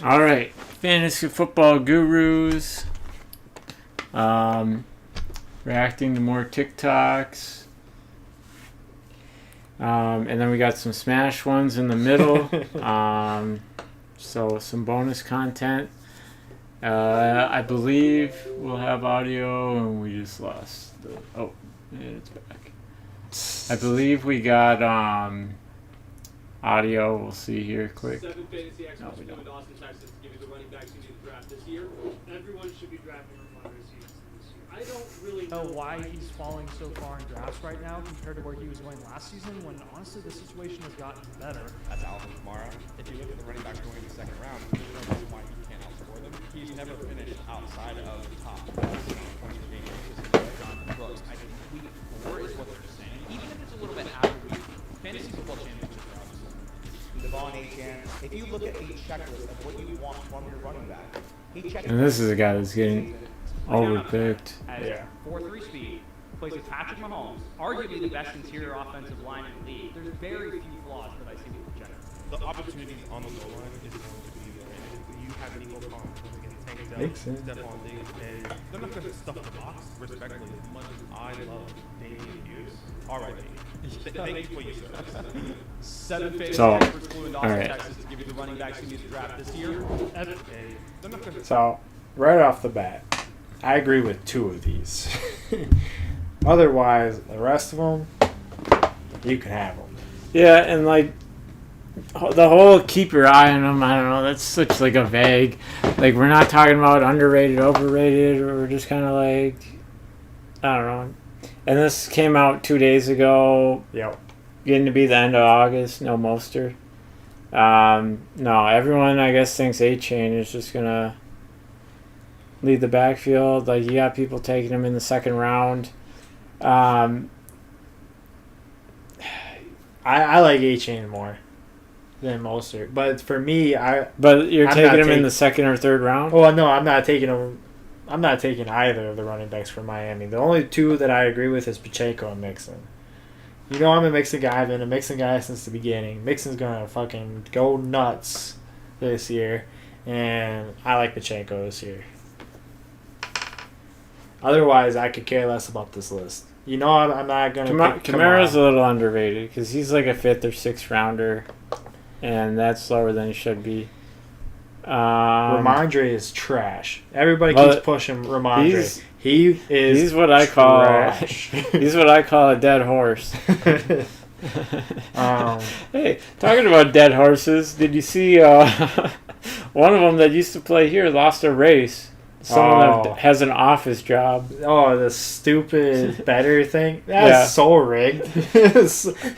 All right, fantasy football gurus. Reacting to more TikToks. And then we got some Smash ones in the middle. So some bonus content. I believe we'll have audio, and we just lost. Oh, yeah, it's back. I believe we got audio. We'll see here quick. 7 fantasy experts we from don't. Austin, Texas, to give you the running backs you need to draft this year. Everyone should be drafting wide receivers this year. I don't really know why he's falling so far in drafts right now compared to where he was going last season, when honestly the situation has gotten better. That's Alvin Kamara. If you look at the running backs going in the second round, there's no reason why he can't outscore them. He's never finished outside of the top 20 games. Jonathan Brooks. I think week 4 is what they're saying. Even if it's a little bit after week, fantasy football championship rounds. Devon Achane, if you look at the checklist of what you want from your running back, he checked. And this is a guy that's getting overpicked. At 4.3 speed, plays with Patrick Mahomes, arguably the best interior offensive line in the league. There's very few flaws that I see with the Jets. The opportunities on the goal line is going to be there. And you have Nico Collins against Tank Makes sense. Stephon Diggs, and they're not going to stuff the box, respectfully, as much as I love Damian Hughes. All right, thank you for your service. 7 fantasy So, experts flew into Austin, alright. Texas, to give you the running backs you need to draft this year. And they're not going to So, right off the bat, I agree with 2 of these. Otherwise, the rest of them, you can have them. Yeah, and like the whole keep your eye on them. I don't know. That's such like a vague. Like we're not talking about underrated, overrated, or we're just kind of like I don't know. And this came out 2 days ago. Yep. Getting to be the end of August. No Mostert. No, everyone I guess thinks Achane is just gonna lead the backfield. Like you got people taking him in the second round. I like Achane more than Mostert. But for me, But you're I'm taking not him in taking- the second or third round? well, no, I'm not taking him. I'm not taking either of the running backs from Miami. The only 2 that I agree with is Pacheco and Mixon. You know I'm a Mixon guy. I've been a Mixon guy since the beginning. Mixon's gonna fucking go nuts this year, and I like Pacheco this year. Otherwise, I could care less about this list. You know I'm not gonna pick Kamara's a Kamara. little underrated because he's like a 5th or 6th rounder, and that's lower than he should be. Ramondre is trash. Everybody Well, keeps pushing Ramondre. he's- He is. He's what I call trash. he's what I call a dead horse. Um, Hey, talking about dead horses, did you see one of them that used to play here lost a race? Someone Oh. that has an office job. Oh, the stupid better thing. That's Yeah. so rigged.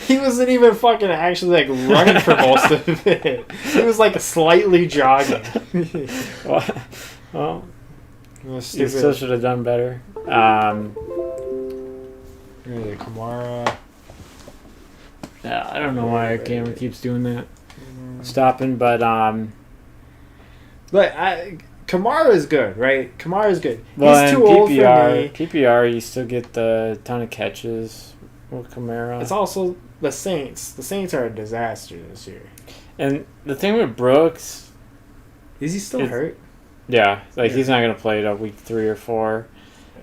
He wasn't even fucking actually like running for most of it. He was like slightly jogging. Well, It was he still should have done better. Really, Kamara. Yeah, I don't know why our camera keeps doing that. Stopping, but Kamara is good, right? Kamara is good. well, He's in too old for me. PPR, you still get the ton of catches with Kamara. It's also the Saints. The Saints are a disaster this year. And the thing with Brooks, Is he still It's- hurt? yeah, like he's not going to play till week 3 or 4.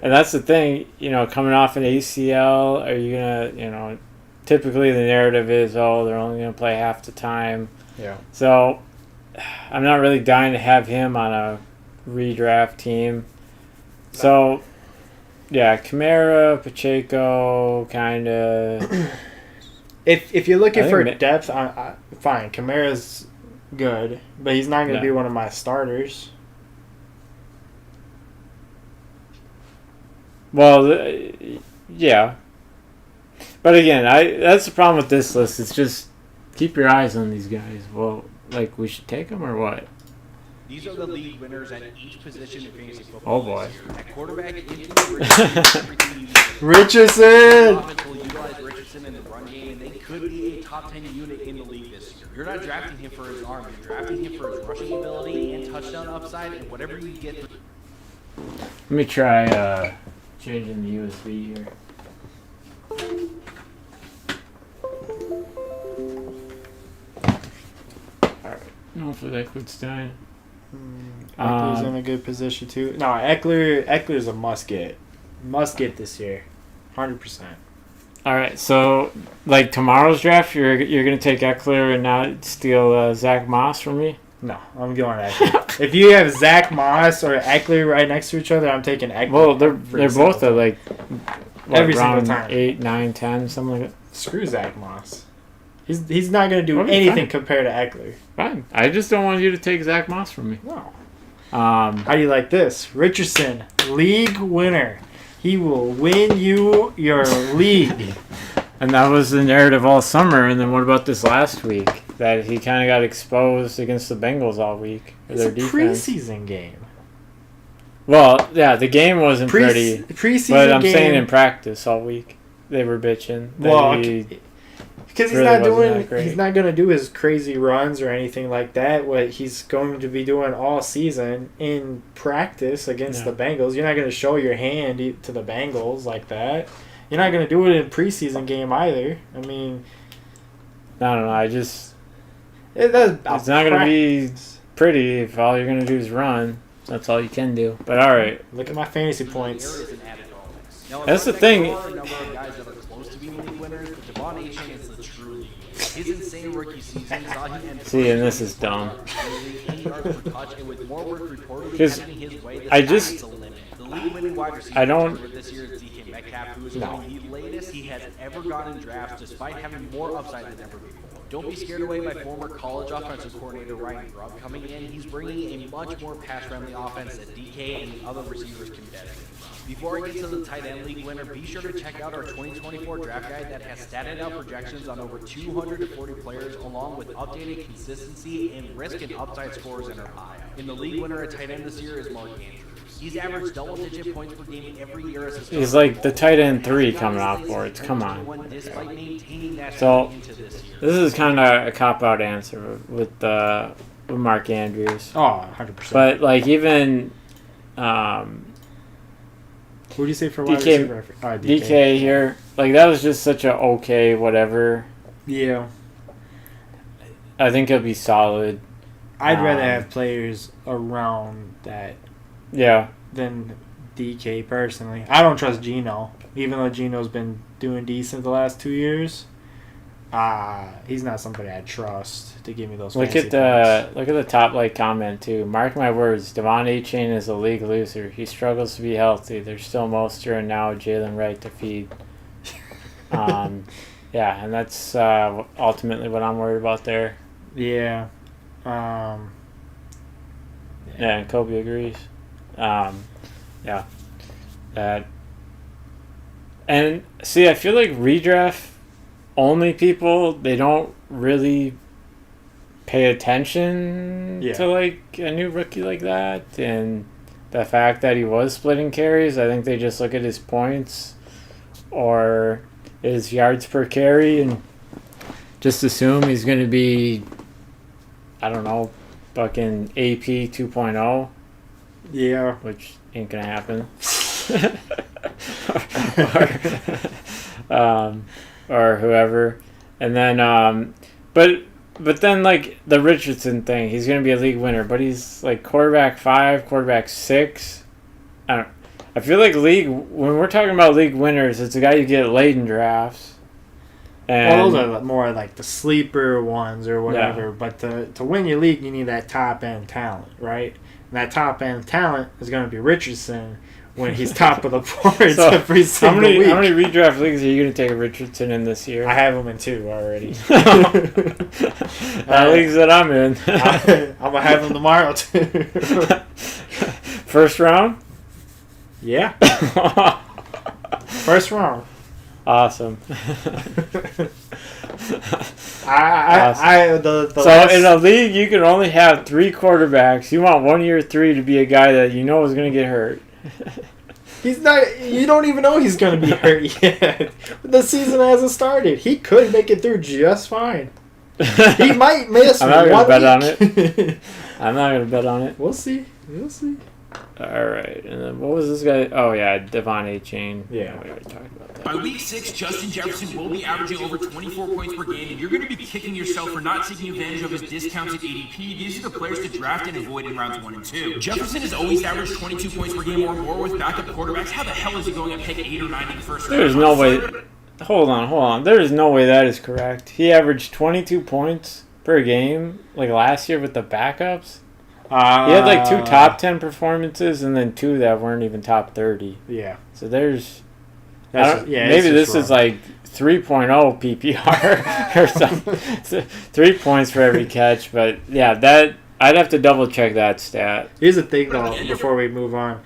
And that's the thing, coming off an ACL, are you going to, typically the narrative is, oh, they're only going to play half the time. Yeah. So I'm not really dying to have him on a redraft team. So, yeah, Kamara, Pacheco, kind of. If you're looking I for think depth, fine. Kamara's good, but he's not going to Yeah. be one of my starters. Well, yeah. But again, that's the problem with this list. It's just keep your eyes on these guys. Well, like we should take them or what? These are the league winners at each position in fantasy football. Oh boy. At quarterback, everything you need. Richardson! Offense will utilize Richardson in the run game, and they could be a top 10 unit in the league this year. You're not drafting him for his arm. You're drafting him for his rushing ability and touchdown upside, and whatever you get. Let me try changing the USB here. Alright. No, for that good Stein. Eckler's in a good position too. No, Eckler's a must get. Must get this year. 100%. All right, so like tomorrow's draft, you're gonna take Eckler and not steal Zach Moss from me? No, I'm going Eckler. If you have Zach Moss or Eckler right next to each other, I'm taking Eckler. Well, they're both at like Every single round time. 8, 9, 10, something like that. Screw Zach Moss. He's not going to do Okay, anything fine. compared to Eckler. Fine. I just don't want you to take Zach Moss from me. No. How How do you like this? Richardson, league winner. He will win you your league. And that was the narrative all summer. And then what about this last week? That he kind of got exposed against the Bengals all week. It's Their a defense. preseason game. Well, yeah, the game wasn't pretty. Preseason But I'm game. saying in practice all week, they were bitching. that Well, he- because he's really not wasn't doing, that great. he's not going to do his crazy runs or anything like that. What he's going to be doing all season in practice against Yeah. the Bengals. You're not going to show your hand to the Bengals like that. You're not going to do it in preseason game either. I mean, I don't know. I just it's it's not gonna be pretty if all you're gonna do is run. That's all you can do. But all right, Look at my fantasy There points. is an added bonus. Now, That's the there thing. are a number of guys that are close to being league winners, but Devon Achane is the true league winner. His insane rookie season saw him end See, and this is dumb. 80 yards per touch, and with more work reportedly 'Cause heading his way, the I sky just- is the limit. The league-winning wide receiver I don't- for this year is DK Metcalf, who is going the latest he has ever gotten in drafts, despite having more upside than ever before. Don't be scared away by former college offensive coordinator Ryan Grubb coming in. He's bringing a much more pass-friendly offense that DK and the other receivers can benefit from. Before I get to the tight end league winner, be sure to check out our 2024 draft guide that has statted out projections on over 240 players, along with updated consistency and risk and upside scores in our bio. In the league winner at tight end this year is Mark Andrews. He's averaged double-digit points per game every year as a starter. He's like the tight end 3 coming out for it. Come on. Despite maintaining that So, into this year. This is kind of a cop-out answer with Mark Andrews. Oh, 100%. But like even Who do you say for wide DK receiver? Oh, DK here, like that was just such a okay whatever. Yeah. I think he'll be solid. I'd rather Um, have players around that Yeah. than DK personally. I don't trust Geno, even though Geno's been doing decent the last 2 years. He's not somebody I trust to give me those. Look fancy at the points. look at the top like comment too. Mark my words, Devon Achane is a league loser. He struggles to be healthy. There's still Mostert and now Jalen Wright to feed. Yeah, and that's ultimately what I'm worried about there. Yeah. Yeah, and Kobe agrees. Yeah, that. And see, I feel like redraft only people, they don't really pay attention Yeah. to like a new rookie like that, and the fact that he was splitting carries. I think they just look at his points or his yards per carry and just assume he's going to be, I don't know, fucking AP 2.0, Yeah. which ain't gonna happen. or whoever, and then but then like the Richardson thing, he's gonna be a league winner, but he's like quarterback 5, quarterback 6. I feel like when we're talking about league winners, it's a guy you get late in drafts. And Well, those are more like the sleeper ones or whatever. Yeah. But to win your league, you need that top end talent, right? And that top end talent is going to be Richardson when he's top of the boards So, every how single many week. redraft leagues are you gonna take Richardson in this year? I have him in 2 already. Leagues that I'm in. I'm gonna have him tomorrow too. First round. Yeah, first round. Awesome. The So last- in a league, you can only have 3 quarterbacks. You want 1 year 3 to be a guy that you know is going to get hurt. he's not. You don't even know he's gonna be hurt yet. The season hasn't started. He could make it through just fine. He might miss I'm not one gonna bet on week. I'm not going to bet on it. We'll see. We'll see. All right, and then what was this guy? Oh yeah, Devon A. Chain. Yeah. We already talked about that. By week 6, Justin Jefferson will be averaging over 24 points per game, and you're going to be kicking yourself for not taking advantage of his discounted ADP. These are the players to draft and avoid in rounds 1 and 2. Jefferson has always averaged 22 points per game or more with backup quarterbacks. How the hell is he going at pick 8 or 9 in the first round? There's no way. Hold on. There is no way that is correct. He averaged 22 points per game like last year with the backups. He had like 2 top 10 performances and then 2 that weren't even top 30. Yeah. So there's. Yeah, maybe this is like 3.0 PPR or something. So 3 points for every catch, but yeah, that I'd have to double check that stat. Here's the thing, though, before we move on.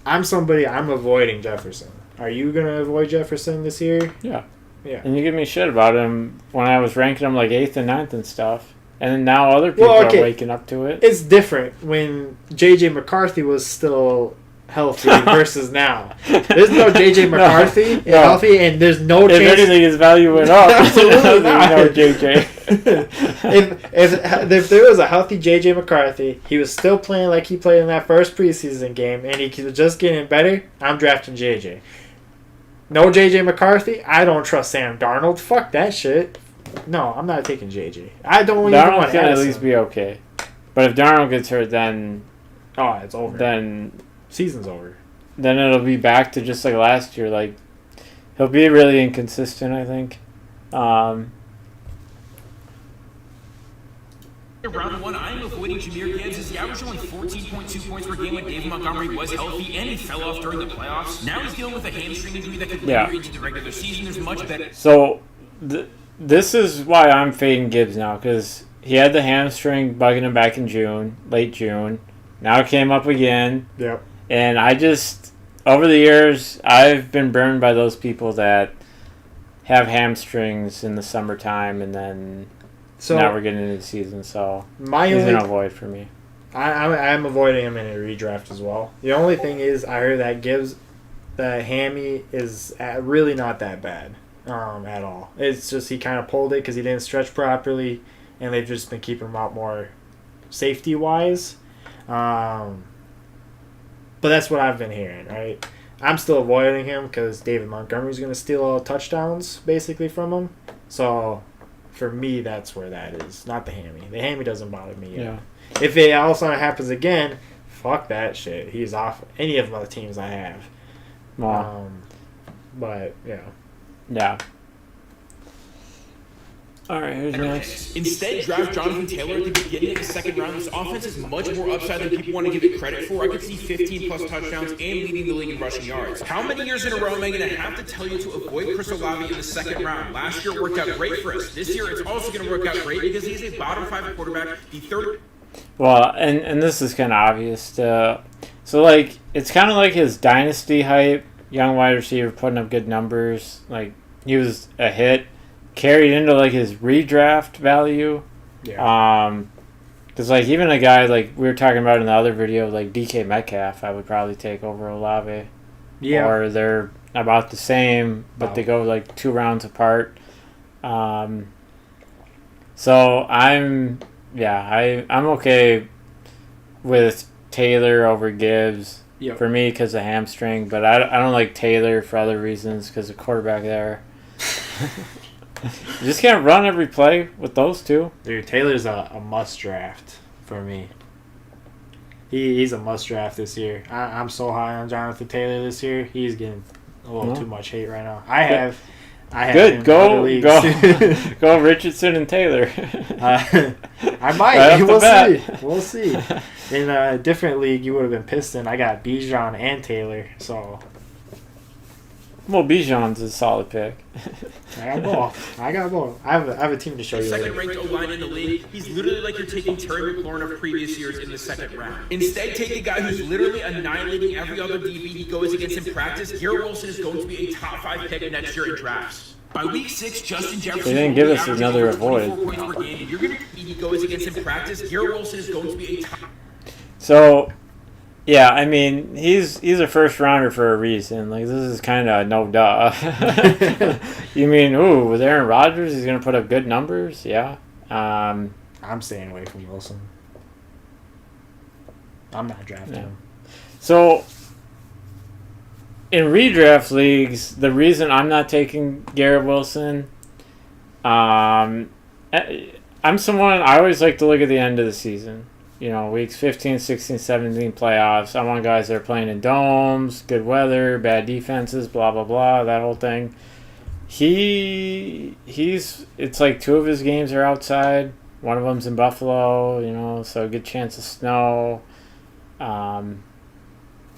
I'm avoiding Jefferson. Are you going to avoid Jefferson this year? Yeah. Yeah. And you give me shit about him when I was ranking him like 8th and 9th and stuff. And now other people are waking up to it. It's different when J.J. McCarthy was still healthy versus now. There's no J.J. McCarthy healthy, and there's no chance. If anything, his value went up. Absolutely not. No J.J. if there was a healthy J.J. McCarthy, he was still playing like he played in that first preseason game, and he was just getting better, I'm drafting J.J. No J.J. McCarthy, I don't trust Sam Darnold. Fuck that shit. No, I'm not taking JJ. I don't even want Darnold can at least be okay. But if Darnold gets hurt, then... Oh, it's over. Then... Season's over. Then it'll be back to just like last year. Like, he'll be really inconsistent, I think. Round 1, I am avoiding Jahmyr Gibbs as he averaged only 14.2 points per game when David Montgomery was healthy, and he fell off during the playoffs. Now he's dealing with a hamstring injury that could linger into the regular season. There's much better... So... This is why I'm fading Gibbs now, because he had the hamstring bugging him back in June, late June. Now it came up again. Yep. And I just, over the years, I've been burned by those people that have hamstrings in the summertime, and then now we're getting into the season, so he's going to avoid for me. I'm avoiding him in a redraft as well. The only thing is, I heard that Gibbs, the hammy is really not that bad. At all. It's just he kind of pulled it because he didn't stretch properly, and they've just been keeping him out more safety-wise. But that's what I've been hearing, right? I'm still avoiding him because David Montgomery's going to steal all the touchdowns, basically, from him. So, for me, that's where that is. Not the hammy. The hammy doesn't bother me yet. Yeah. If it all of a sudden happens again, fuck that shit. He's off any of the teams I have. Wow. But, yeah. Yeah. All right, who's next? Instead, draft Jonathan Taylor at the beginning of the second round. This offense has much more upside than people want to give it credit for. I could see 15-plus touchdowns and leading the league in rushing yards. How many years in a row am I going to have to tell you to avoid Chris Olave in the second round? Last year it worked out great for us. This year it's also going to work out great because he's a bottom 5 quarterback. The third... Well, and this is kind of obvious. So, like, it's kind of like his dynasty hype. Young wide receiver putting up good numbers. Like, he was a hit. Carried into, like, his redraft value. Yeah. Because, like, even a guy, like, we were talking about in the other video, like, DK Metcalf, I would probably take over Olave. Yeah. Or they're about the same, but they go, like, 2 rounds apart. So, I'm okay with Taylor over Gibbs. Yep. For me, because of hamstring, but I don't like Taylor for other reasons because of quarterback there. You just can't run every play with those two. Dude, Taylor's a must draft for me. He's a must draft this year. I'm so high on Jonathan Taylor this year. He's getting a little too much hate right now. I have good. Go Richardson and Taylor. I might. We'll see. In a different league, you would have been Piston. I got Bijan and Taylor, so. Well, Bijan's a solid pick. I got both. I have a team to show you later. Second ranked O-line in the league. He's literally like you're taking Terry McLaurin of previous years in the second round. Instead, take the guy who's literally annihilating every other DB he goes against in practice. Garrett Wilson is going to be a top 5 pick next year in drafts. By week 6, Justin Jefferson. They didn't give us another avoid. You're going to he goes against in practice. Garrett Wilson is going to be a top. So, yeah, I mean, he's a first rounder for a reason. Like, this is kind of no duh. You mean, with Aaron Rodgers, he's going to put up good numbers? Yeah. I'm staying away from Wilson. I'm not drafting Yeah. him. So, in redraft leagues, the reason I'm not taking Garrett Wilson, I'm someone, I always like to look at the end of the season. You know, weeks 15, 16, 17 playoffs. I want guys that are playing in domes, good weather, bad defenses, blah, blah, blah, that whole thing. It's like 2 of his games are outside. One of them's in Buffalo, you know, so a good chance of snow.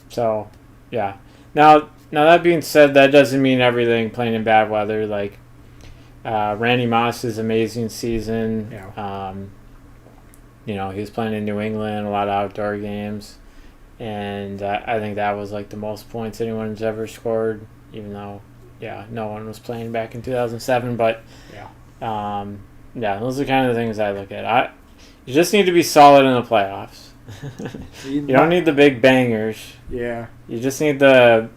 So, yeah. Now that being said, that doesn't mean everything playing in bad weather. Like, Randy Moss's amazing season. Yeah. You know, he was playing in New England, a lot of outdoor games. And I think that was like the most points anyone's ever scored, even though, yeah, no one was playing back in 2007. But, yeah, those are kind of the things I look at. You just need to be solid in the playoffs. You don't need the big bangers. Yeah. You just need the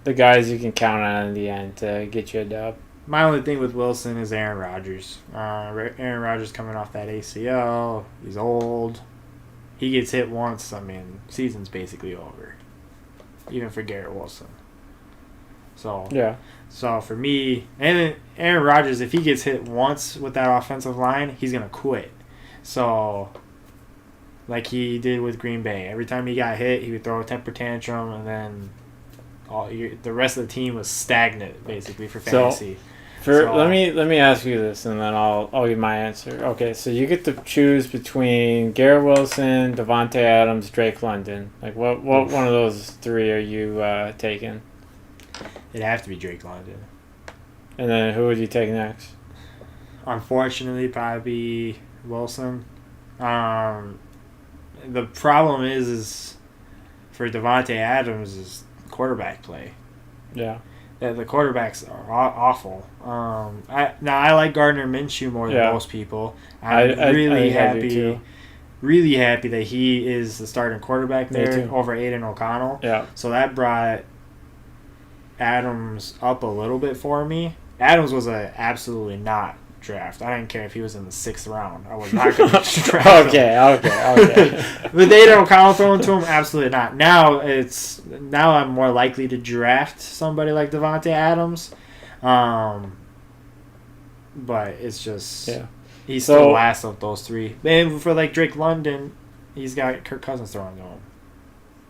guys you can count on in the end to get you a dub. My only thing with Wilson is Aaron Rodgers. Aaron Rodgers coming off that ACL. He's old. He gets hit once, I mean, season's basically over. Even for Garrett Wilson. So Yeah. So for me, and Aaron Rodgers, if he gets hit once with that offensive line, he's gonna quit. So, like he did with Green Bay, every time he got hit, he would throw a temper tantrum, and then the rest of the team was stagnant basically for fantasy. Let me ask you this, and then I'll give my answer. Okay, so you get to choose between Garrett Wilson, Devontae Adams, Drake London. Like what one of those 3 are you taking? It'd have to be Drake London. And then who would you take next? Unfortunately, probably Wilson. The problem is for Devontae Adams is quarterback play. Yeah. The quarterbacks are awful. I like Gardner Minshew more than most people. I'm really happy that he is the starting quarterback there over Aiden O'Connell. Yeah. So that brought Adams up a little bit for me. Adams was a absolutely not draft. I didn't care if he was in the 6th round. I was not going to draft him. Okay. With Aiden O'Connell thrown to him, absolutely not. Now I'm more likely to draft somebody like Devontae Adams. But it's just he's still last of those 3. And for like Drake London, he's got Kirk Cousins throwing to him.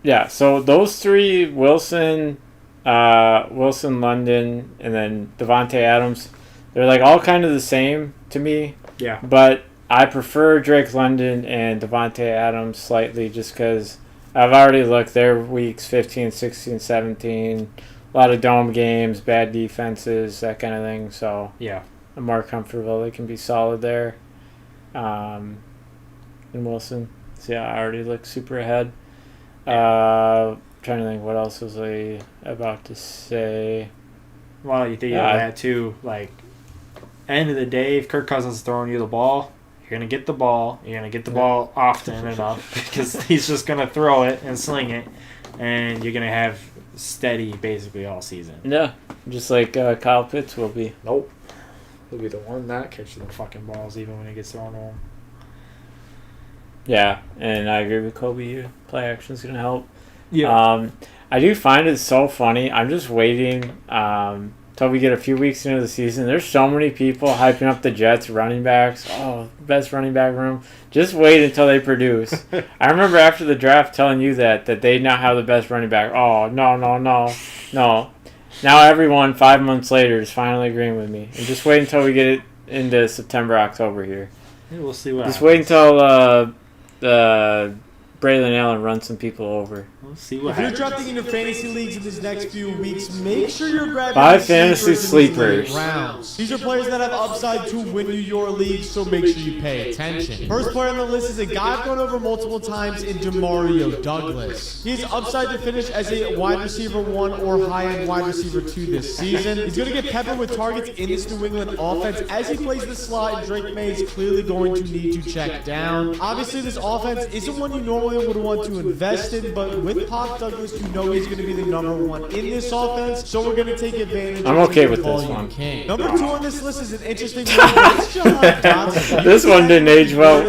Yeah, so those 3, Wilson, London, and then Devontae Adams, they're like all kind of the same to me. Yeah. But I prefer Drake London and Devontae Adams slightly just because I've already looked. Their weeks 15, 16, 17, a lot of dome games, bad defenses, that kind of thing. So yeah, I'm more comfortable. They can be solid there. And Wilson. So yeah, I already look super ahead. Trying to think what else was I about to say. Well, you think of that too. Like, end of the day, if Kirk Cousins is throwing you the ball, you're gonna get the ball. You're gonna get the ball often enough because he's just gonna throw it and sling it, and you're gonna have steady basically all season. Yeah, just like Kyle Pitts will be. Nope, he'll be the one not catching the fucking balls even when it gets thrown to him. Yeah, and I agree with Kobe. Play action is gonna help. Yeah. I do find it so funny. I'm just waiting till we get a few weeks into the season. There's so many people hyping up the Jets running backs. Oh, best running back room. Just wait until they produce. I remember after the draft telling you that they now have the best running back. Oh, no. Now everyone 5 months later is finally agreeing with me. And just wait until we get it into September, October here. Yeah, we'll see what Just happens. wait until Braylon Allen runs some people over. We'll see what If you're happens. drafting into fantasy leagues in these next few weeks, make sure you're grabbing 5 the fantasy sleepers in sleepers. these late rounds. These are players that have upside to win you your league, so make sure you pay attention. First player on the list is a guy I've gone over multiple times in Demario Douglas. He has upside to finish as a wide receiver 1 or high-end wide receiver 2 this season. He's going to get peppered with targets in this New England offense as he plays the slot, and Drake May is clearly going to need to check down. Obviously, this offense isn't one you normally would want to invest in, but with Pop Douglas, you know he's going to be the #1 in this offense, so we're going to take advantage I'm of okay the with this volume one. king. Number 2 on this list is an interesting one. It's Jahan Dotson. This one didn't age well.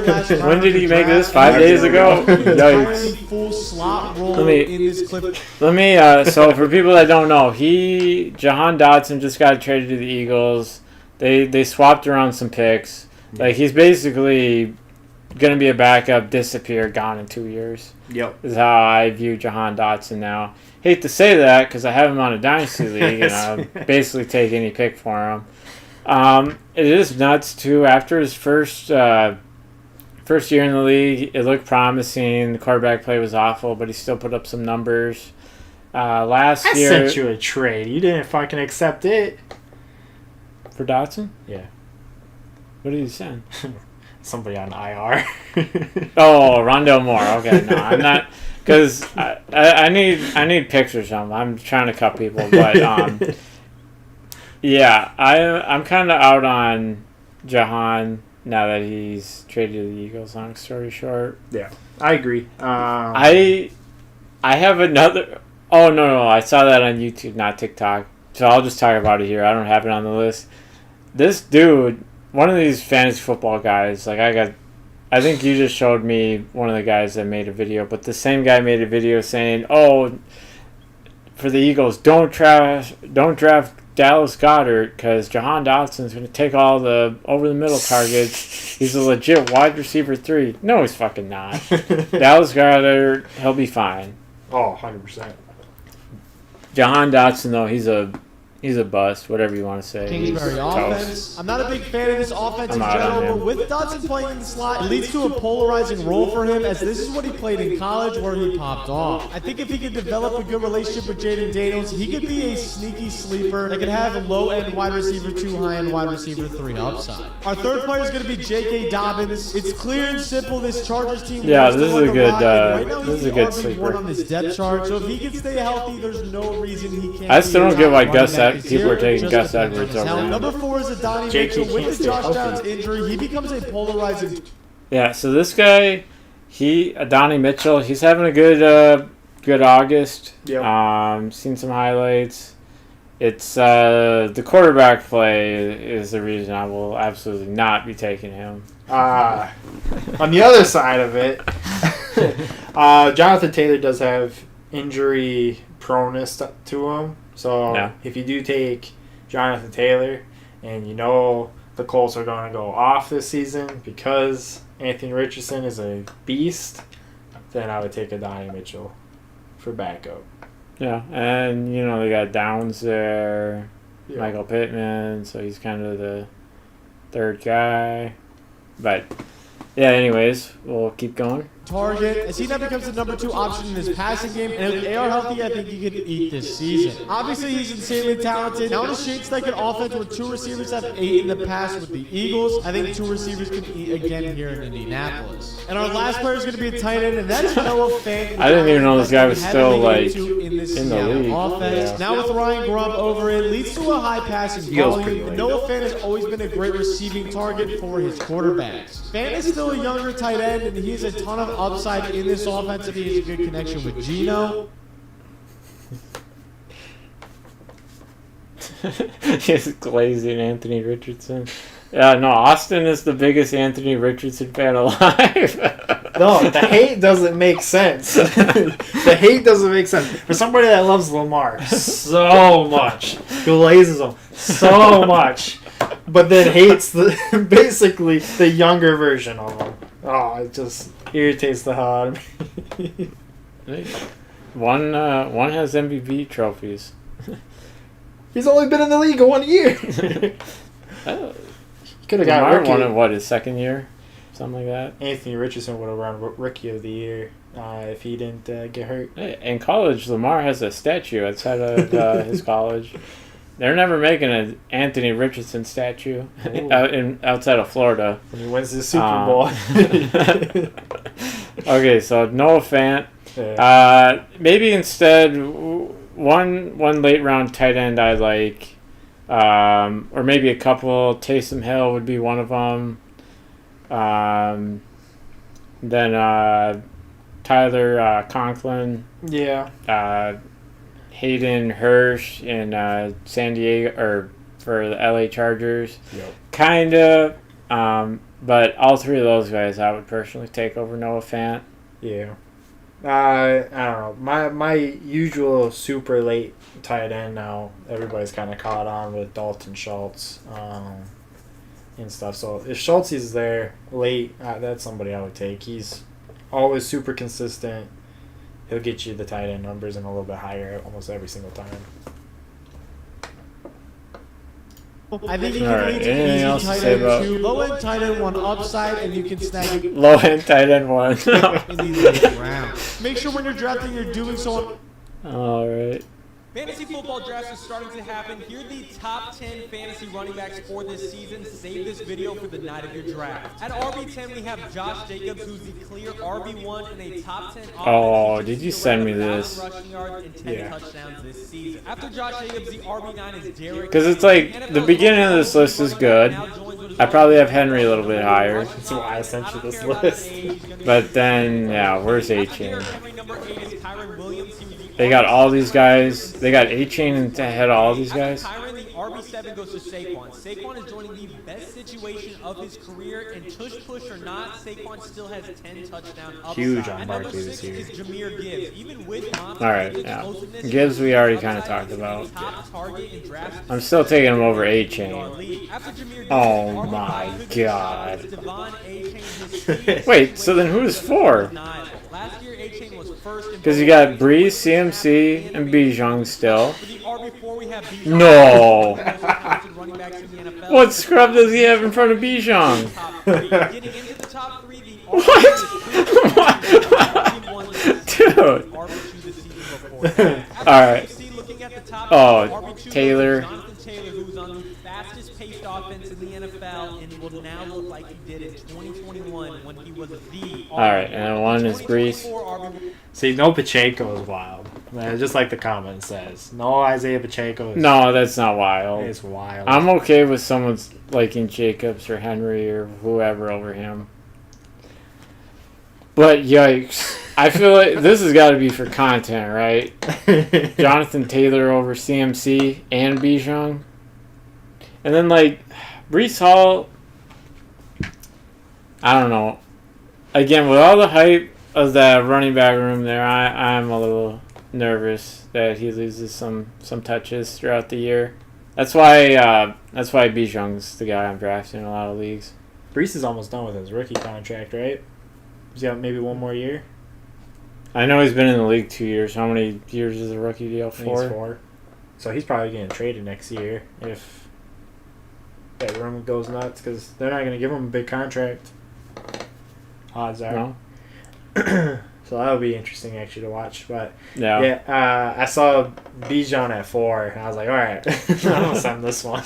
When did he make this? 5 days ago? Yikes. Full slot role Let me- in this clip. Let me. So for people that don't know, Jahan Dotson just got traded to the Eagles. They swapped around some picks. Like he's basically gonna be a backup, disappear, gone in 2 years. Yep. Is how I view Jahan Dotson now. Hate to say that because I have him on a dynasty league and I'll basically take any pick for him. It is nuts too. After his first year in the league, it looked promising. The quarterback play was awful, but he still put up some numbers. Last I year sent you a trade. You didn't fucking accept it. for Dotson. Yeah. What did you send? Somebody on IR. Oh, Rondell Moore. Okay, no, I'm not because I need picks or something. I'm trying to cut people, but yeah, I'm kind of out on Jahan now that he's traded to the Eagles. Long story short, Yeah, I agree. I have another. Oh no, I saw that on YouTube, not TikTok. So I'll just talk about it here. I don't have it on the list. This dude, one of these fantasy football guys, like I think you just showed me one of the guys that made a video, but the same guy made a video saying, "Oh, for the Eagles, don't draft Dallas Goedert because Jahan Dotson's going to take all the over the middle targets. He's a legit wide receiver 3." No, he's fucking not. Dallas Goedert, he'll be fine. Oh, 100%. Jahan Dotson, though, he's a bust, whatever you want to say. Kingsbury He's offense. toast. I'm not a big fan of this offense in I'm out on general, him. but with Dotson playing in the slot, it leads to a polarizing role for him, as this is what he played in college where he popped off. I think if he could develop a good relationship with Jaden Daniels, he could be a sneaky sleeper that could have a low-end wide receiver 2, high-end wide receiver 3 upside. Our third player is going to be J.K. Dobbins. It's clear and simple this Chargers team Yeah, wants to this is run a the good, rock, and right now this he's is a the good RB1 sleeper. on this depth chart, so if he can stay healthy, there's no reason he can't I still be a don't get why top Gus running back this people are year. taking Just Gus depends on Edwards his over talent. him. Number 4 is Adonai JK Mitchell. With can't the stay Josh healthy. Downs injury, he becomes a polarizing. Yeah, so this guy, Adonai Mitchell, he's having a good August. Yep. Seen some highlights. It's the quarterback play is the reason I will absolutely not be taking him. On the other side of it, Jonathan Taylor does have injury proneness to him. So Yeah. if you do take Jonathan Taylor and you know the Colts are going to go off this season because Anthony Richardson is a beast, then I would take Adonai Mitchell for backup. Yeah, and they got Downs there, Yeah. Michael Pittman, so he's kind of the third guy. But yeah, anyways, we'll keep going. Target, as he now becomes the number 2 option in his passing game, and if AR healthy, I think he could eat this season. Obviously, he's insanely talented. Now in a Shane Steichen offense where 2 receivers have 8 in the past with the Eagles, I think 2 receivers can eat again here in Indianapolis. And our last player is going to be a tight end, and that's Noah Fant. I didn't even know this guy was Had still, a big like, two in this in the Seattle league. offense. Yeah. Now with Ryan Grubb over it, leads to a high passing He goes pretty volume. late. Noah Fant has always been a great receiving target for his quarterbacks. Fant is still a younger tight end, and he has a ton of upside in this offense if he has a good connection with Geno. He's glazing Anthony Richardson. Yeah, no, Austin is the biggest Anthony Richardson fan alive. No, the hate doesn't make sense. The hate doesn't make sense. For somebody that loves Lamar so much, glazes him so much, but then hates basically the younger version of him. Oh, it just irritates the hell out of me. One has MVP trophies. He's only been in the league 1 year. Oh, Could have got Lamar rookie. won it, what, his second year? Something like that. Anthony Richardson would have won Rookie of the Year if he didn't get hurt. Hey, in college, Lamar has a statue outside of his college. They're never making an Anthony Richardson statue outside of Florida. When he wins the Super Bowl. Okay, so Noah Fant. Yeah. Maybe instead one late round tight end I like, or maybe a couple. Taysom Hill would be one of them. Then Tyler Conklin. Yeah. Hayden Hurst in San Diego or for the LA Chargers. Yep. Kinda. But all three of those guys I would personally take over Noah Fant. Yeah. I don't know. My usual super late tight end now. Everybody's kind of caught on with Dalton Schultz and stuff. So if Schultz is there late, that's somebody I would take. He's always super consistent. He'll get you the tight end numbers and a little bit higher almost every single time. I think you All can right, lead to anything easy else to tight say end about- 2, low end tight end 1 upside, and you can snag it Low end tight end 1. in the late round. Make sure when you're drafting, you're doing so on All right. Fantasy football drafts is starting to happen. Here are the top 10 fantasy running backs for this season. Save this video for the night of your draft. At RB10, we have Josh Jacobs, who's the clear RB1 in a top 10 offense. Oh, He did just you around send me 1,000 this? rushing yards and 10 Yeah. touchdowns this season. After Josh Jacobs, the RB9 is Derrick. Because it's like the beginning of this list is good. I probably have Henry a little bit higher. That's why I sent you this list. But then, yeah, where's After A-Chain? Derrick Henry, number 8 is Kyron Williams. He was the They got all these guys. They got A-Chain ahead of all these guys. After Kyron, the RB7 goes to Saquon. Saquon is joining the best situation of his career, and tush push or not, Saquon still has 10 touchdown upside. Huge on At number Barkley this 6 year. is Jameer Gibbs. Even with monster All right, league yeah. explosiveness, Gibbs we already upside kinda talked is about. the top target in drafts. I'm still taking him over A-Chain. After Jameer Gibbs, Oh the RB5 my could be God. Devon A-Chain, his speed Wait, so then who is 4? Last year, A-Chain was first in Because you got Breeze, CMC, and Bijan still. For the RB4, we have Bijan. No. One of the most talented running backs in the NFL. What scrub does he have in front of Bijan? Top three. Getting into the top 3, the What? Dude. RB2 this season before. All right. Looking at the top, Oh, RB2 Taylor. Jonathan Taylor, who's on the fastest paced offense in the NFL and will now look like he did in 2021 when he was the All right, and then 1 is Breeze. 2024 RB1. See, no Pacheco is wild. Just like the comment says. No Isaiah Pacheco is, No, that's not wild. is wild. I'm okay with someone's liking Jacobs or Henry or whoever over him. But yikes. I feel like this has got to be for content, right? Jonathan Taylor over CMC and Bijan. And then, like, Breece Hall, I don't know. Again, with all the hype of that running back room there, I'm a little nervous that he loses some touches throughout the year. That's why Bijan's the guy I'm drafting in a lot of leagues. Brees is almost done with his rookie contract, right? He's got maybe one more year. I know he's been in the league 2 years. How many years is the rookie deal? I think it's 4? 4. So he's probably getting traded next year if that room goes nuts because they're not going to give him a big contract. Odds are. No? So that would be interesting actually to watch. But Yeah. yeah, I saw Bijan at 4 and I was like, all right, I'm going to send this one.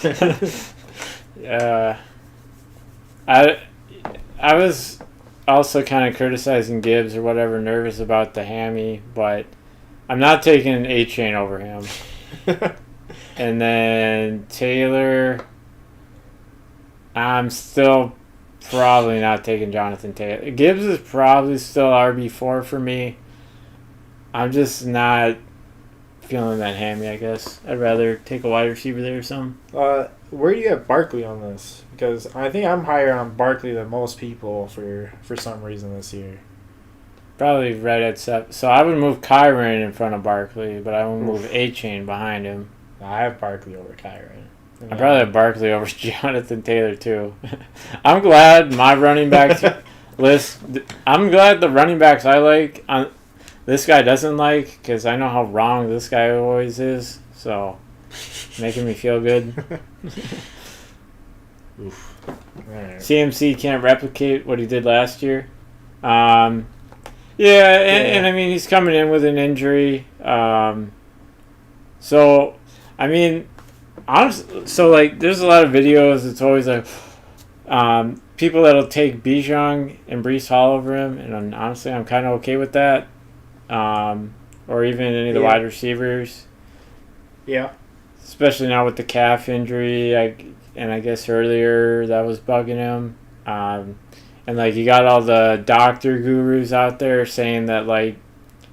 I was also kind of criticizing Gibbs or whatever, nervous about the hammy, but I'm not taking an A-Chain over him. And then Taylor, I'm still probably not taking Jonathan Taylor. Gibbs is probably still RB4 for me. I'm just not feeling that hammy, I guess. I'd rather take a wide receiver there or something. Where do you have Barkley on this? Because I think I'm higher on Barkley than most people for some reason this year. Probably right at 7. So I would move Kyron in front of Barkley, but I would move A-Chain behind him. I have Barkley over Kyron. I'd probably have Barkley over Jonathan Taylor, too. I'm glad my running back list... I'm glad the running backs I like, this guy doesn't like, because I know how wrong this guy always is. So, making me feel good. Oof. Alright. CMC can't replicate what he did last year. And I mean, he's coming in with an injury. So, I mean, honestly, there's a lot of videos. It's always like people that'll take Bijan and Breece Hall over him, and honestly, I'm kind of okay with that. Or even any of the wide receivers. Yeah. Especially now with the calf injury, I guess earlier that was bugging him. And like you got all the doctor gurus out there saying that like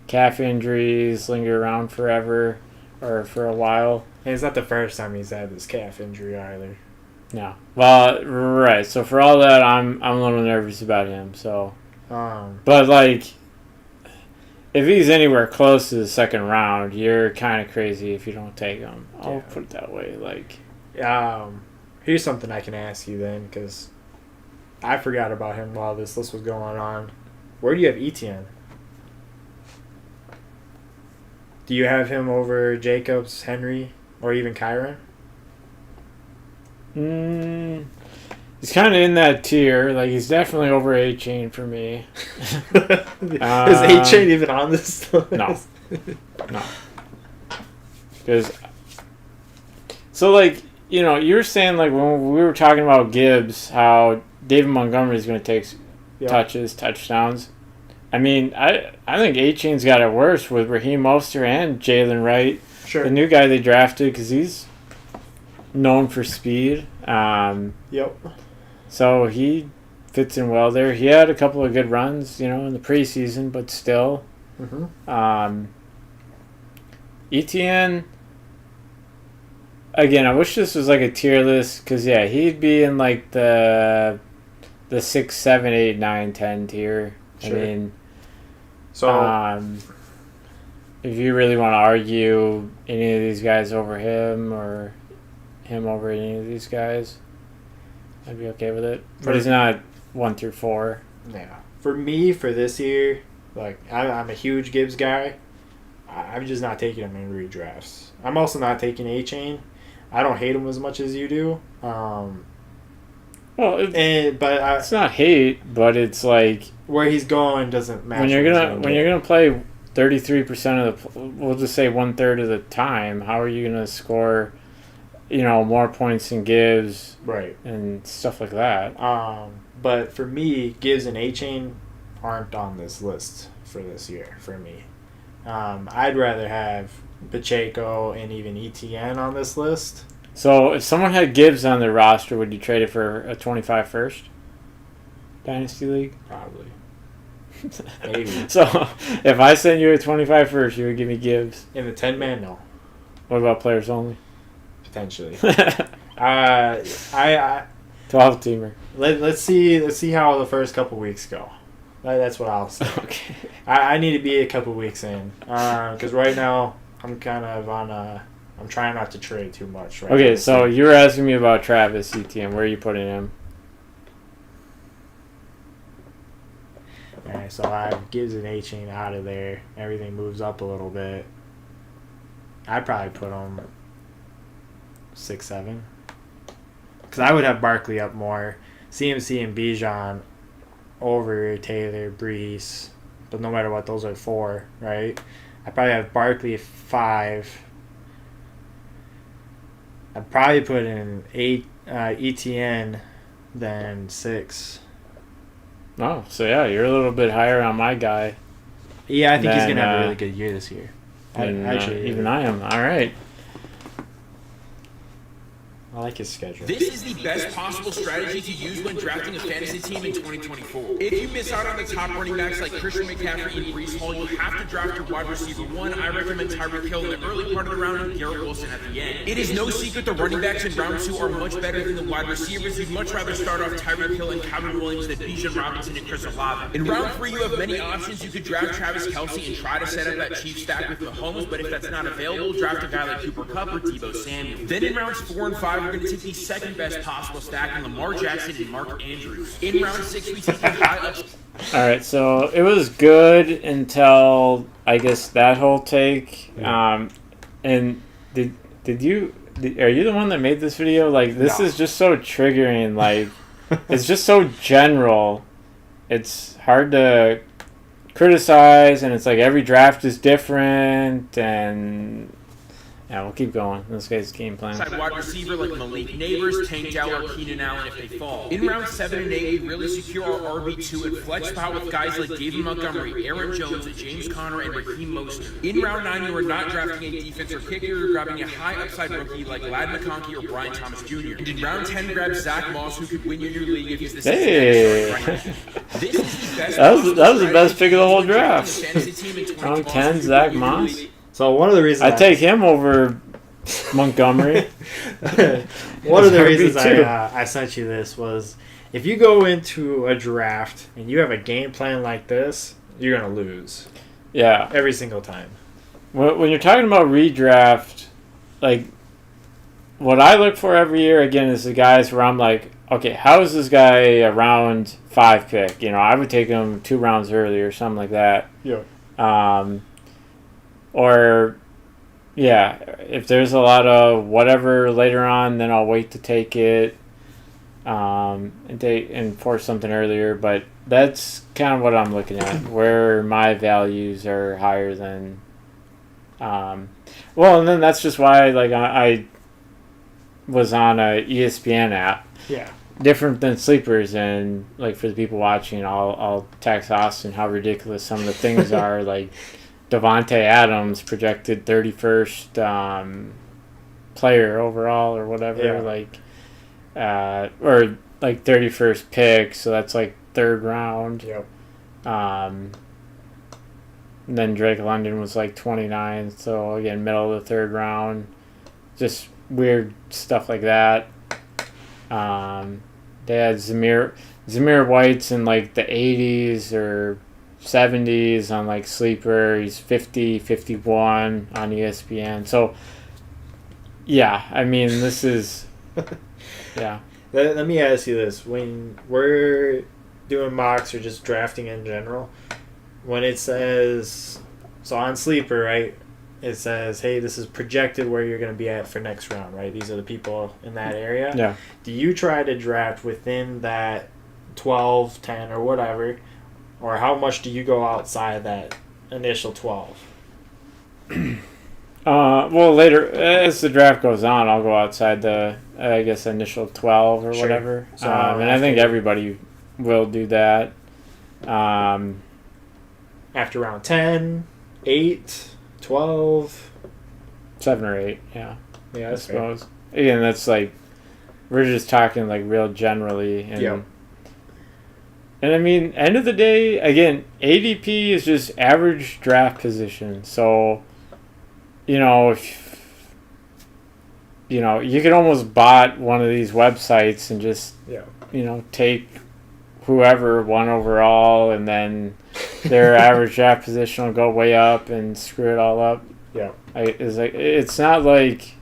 calf injuries linger around forever or for a while. And it's not the first time he's had this calf injury either. No. Well, right. So for all that, I'm a little nervous about him. So, but like, if he's anywhere close to the second round, you're kind of crazy if you don't take him. I'll Yeah. put it that way. Like, Here's something I can ask you then, because I forgot about him while this list was going on. Where do you have Etienne? Do you have him over Jacobs, Henry, or even Kyron? he's kind of in that tier. Like, he's definitely over A-Chain for me. Is A-Chain even on this list? No. No. Because, so, like, you know, you were saying, like, when we were talking about Gibbs, how David Montgomery is going to take touchdowns. I mean, I think A-Chain's got it worse with Raheem Mostert and Jalen Wright, Sure. the new guy they drafted, because he's known for speed. Yep. So he fits in well there. He had a couple of good runs, you know, in the preseason, but still. Mm-hmm. Etienne, again, I wish this was like a tier list, because, yeah, he'd be in like the 6, 7, 8, 9, 10 tier. Sure. I mean, So, if you really want to argue any of these guys over him or him over any of these guys, I'd be okay with it. But he's not 1 through 4. yeah. For me, for this year, like, I'm a huge Gibbs guy. I'm just not taking him in redrafts. I'm also not taking A-Chain. I don't hate him as much as you do. Well, it's not hate, but it's like where he's going doesn't matter. when you're gonna play 33% of the, we'll just say 1/3 of the time. How are you gonna score, you know, more points than Gibbs, right, and stuff like that? But for me, Gibbs and A-Chain aren't on this list for this year. For me, I'd rather have Pacheco and even ETN on this list. So if someone had Gibbs on their roster, would you trade it for a 25 first? Dynasty League? Probably. Maybe. So if I send you a 25 first, you would give me Gibbs? In the 10-man, no. What about players only? Potentially. 12-teamer. Let's see how the first couple weeks go. That's what I'll say. Okay. I need to be a couple weeks in. Because right now, I'm kind of on a... I'm trying not to trade too much. Right Okay, now. so you were asking me about Travis Etienne. Where are you putting him? Alright, so I Gibbs and A-Chain out of there. Everything moves up a little bit. I'd probably put him 6, 7. Because I would have Barkley up more. CMC and Bijan over Taylor, Brees. But no matter what, those are 4, right? I'd probably have Barkley 5. I'd probably put in ETN than 6. Oh, so yeah, you're a little bit higher on my guy. Yeah, I think he's Then, gonna have a really good year this year. Even I am. All right. I like his schedule. This is the best possible strategy to use when drafting a fantasy team in 2024. If you miss out on the top running backs like Christian McCaffrey and Brees Hall, you have to draft your wide receiver 1. I recommend Tyreek Hill in the early part of the round and Garrett Wilson at the end. It is no secret the running backs in round 2 are much better than the wide receivers. You'd much rather start off Tyreek Hill and Calvin Williams than Bijan Robinson and Chris Olave. In round 3, you have many options. You could draft Travis Kelce and try to set up that Chiefs stack with Mahomes, but if that's not available, draft a guy like Cooper Kupp or Deebo Samuel. Then in rounds 4 and 5, we're going to take the second best possible stack in Lamar Jackson and Mark Andrews. In round 6, we take the high up. All right, so it was good until I guess that whole take. And are you the one that made this video? Like, this is just so triggering. Like, it's just so general. It's hard to criticize, and it's like every draft is different, and yeah, we'll keep going. This guy's game plan. Wide receiver like Malik Neighbors, Tank Dell, or Keenan Allen if they fall. In round 7 and 8, we really secure our RB2 and flex spot with guys like David Montgomery, Aaron Jones, James Conner, and Raheem Mostert. In round 9, you are not drafting a defense or kicker, you're grabbing a high upside rookie like Lad McConkey or Brian Thomas Jr. And in round 10, grab Zach Moss, who could win your new league if he's the Hey! This is the best that was the best pick of the whole draft. draft. Round 10, Zach Moss. So one of the reasons I take him over Montgomery. One of the reasons RB2. I sent you this was if you go into a draft and you have a game plan like this, you're gonna lose. Yeah. every single time. When you're talking about redraft, like, what I look for every year, again, is the guys where I'm like, okay, how is this guy a round 5 pick? You know, I would take him 2 rounds early or something like that. Yeah. Or, yeah, if there's a lot of whatever later on, then I'll wait to take it and force something earlier. But that's kind of what I'm looking at, where my values are higher than. Well, and then that's just why, like, I was on a ESPN app. Yeah. Different than sleepers, and like for the people watching, I'll text Austin how ridiculous some of the things are. Like Devonte Adams projected 31st player overall or whatever, Yeah. like or like 31st pick, so that's like 3rd round. Yep. And then Drake London was like 29th, so again middle of the 3rd round. Just weird stuff like that. They had Zamir White's in like the 80s or 70s on like Sleeper. He's 50, 51 on ESPN. So, yeah, I mean, this is, yeah. Let me ask you this. When we're doing mocks or just drafting in general, when it says, so on Sleeper, right, it says, hey, this is projected where you're going to be at for next round, right? These are the people in that area. Yeah. Do you try to draft within that 12, 10, or whatever? Or how much do you go outside that initial 12? Well, later, as the draft goes on, I'll go outside the, I guess, initial 12 or Sure. whatever. So And I think everybody will do that. After round 10, 8, 12. 7 or 8, yeah. Yeah, I that's fair. suppose. Again, that's like, we're just talking like real generally. And, Yep. and I mean, end of the day, again, ADP is just average draft position. So, you know, if, you know, you could almost bot one of these websites and just, Yeah. you know, take whoever won overall and then their average draft position will go way up and screw it all up. Yeah. It's not like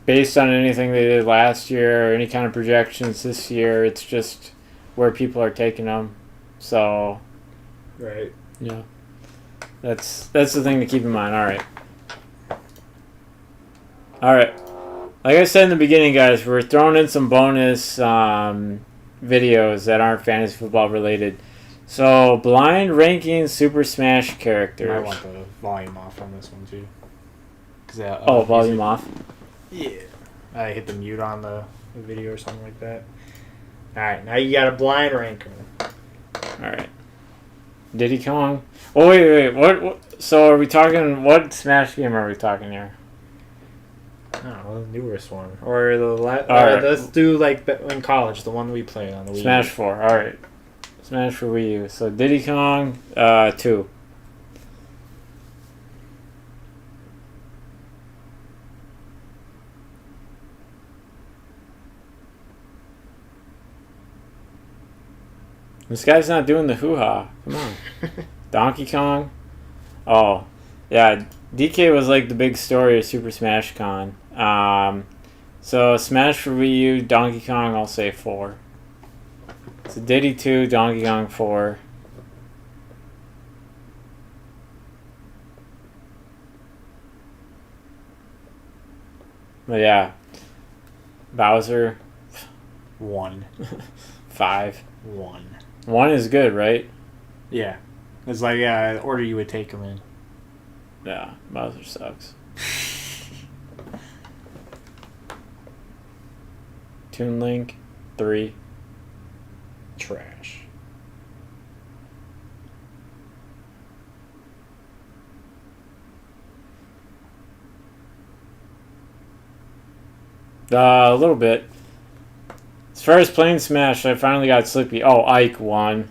based on anything they did last year or any kind of projections this year. It's just where people are taking them. So, Right. yeah, that's the thing to keep in mind. All right. Like I said in the beginning, guys, we're throwing in some bonus videos that aren't fantasy football related. So, blind ranking Super Smash characters. I want the volume off on this one too. Volume off. Yeah. I hit the mute on the video or something like that. Alright, now you got a blind ranker. All right. Diddy Kong. Oh wait. What? So are we talking? What Smash game are we talking here? I don't know, the newest one. Or the Alright. let's do like in college, the one we played on the Wii. Smash 4. All right. Smash for Wii U. So Diddy Kong 2. This guy's not doing the hoo-ha. Come on. Donkey Kong. Oh, yeah. DK was like the big story of Super Smash Con. So Smash for Wii U, Donkey Kong, I'll say 4. So Diddy 2, Donkey Kong 4. But yeah. Bowser 1. 5. 1. 1 is good, right? Yeah. It's like, yeah, order you would take them in. Yeah, Bowser sucks. Toon Link 3. Trash. A little bit. As far as playing Smash, I finally got Slippy. Oh, Ike won.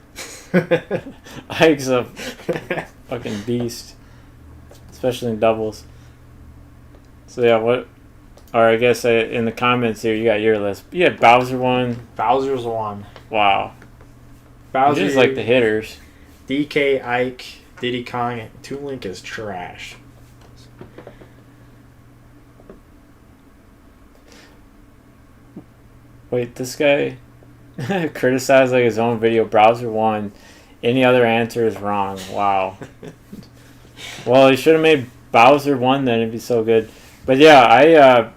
Ike's a fucking beast. Especially in doubles. So yeah, what... Or I guess in the comments here, you got your list. You had Bowser 1. Bowser's 1. Wow. Bowser Just like the hitters. DK, Ike, Diddy Kong, and Toon Link is trash. Wait, this guy criticized like his own video. Browser 1. Any other answer is wrong. Wow. Well, he should have made Bowser 1 then. It'd be so good. But yeah,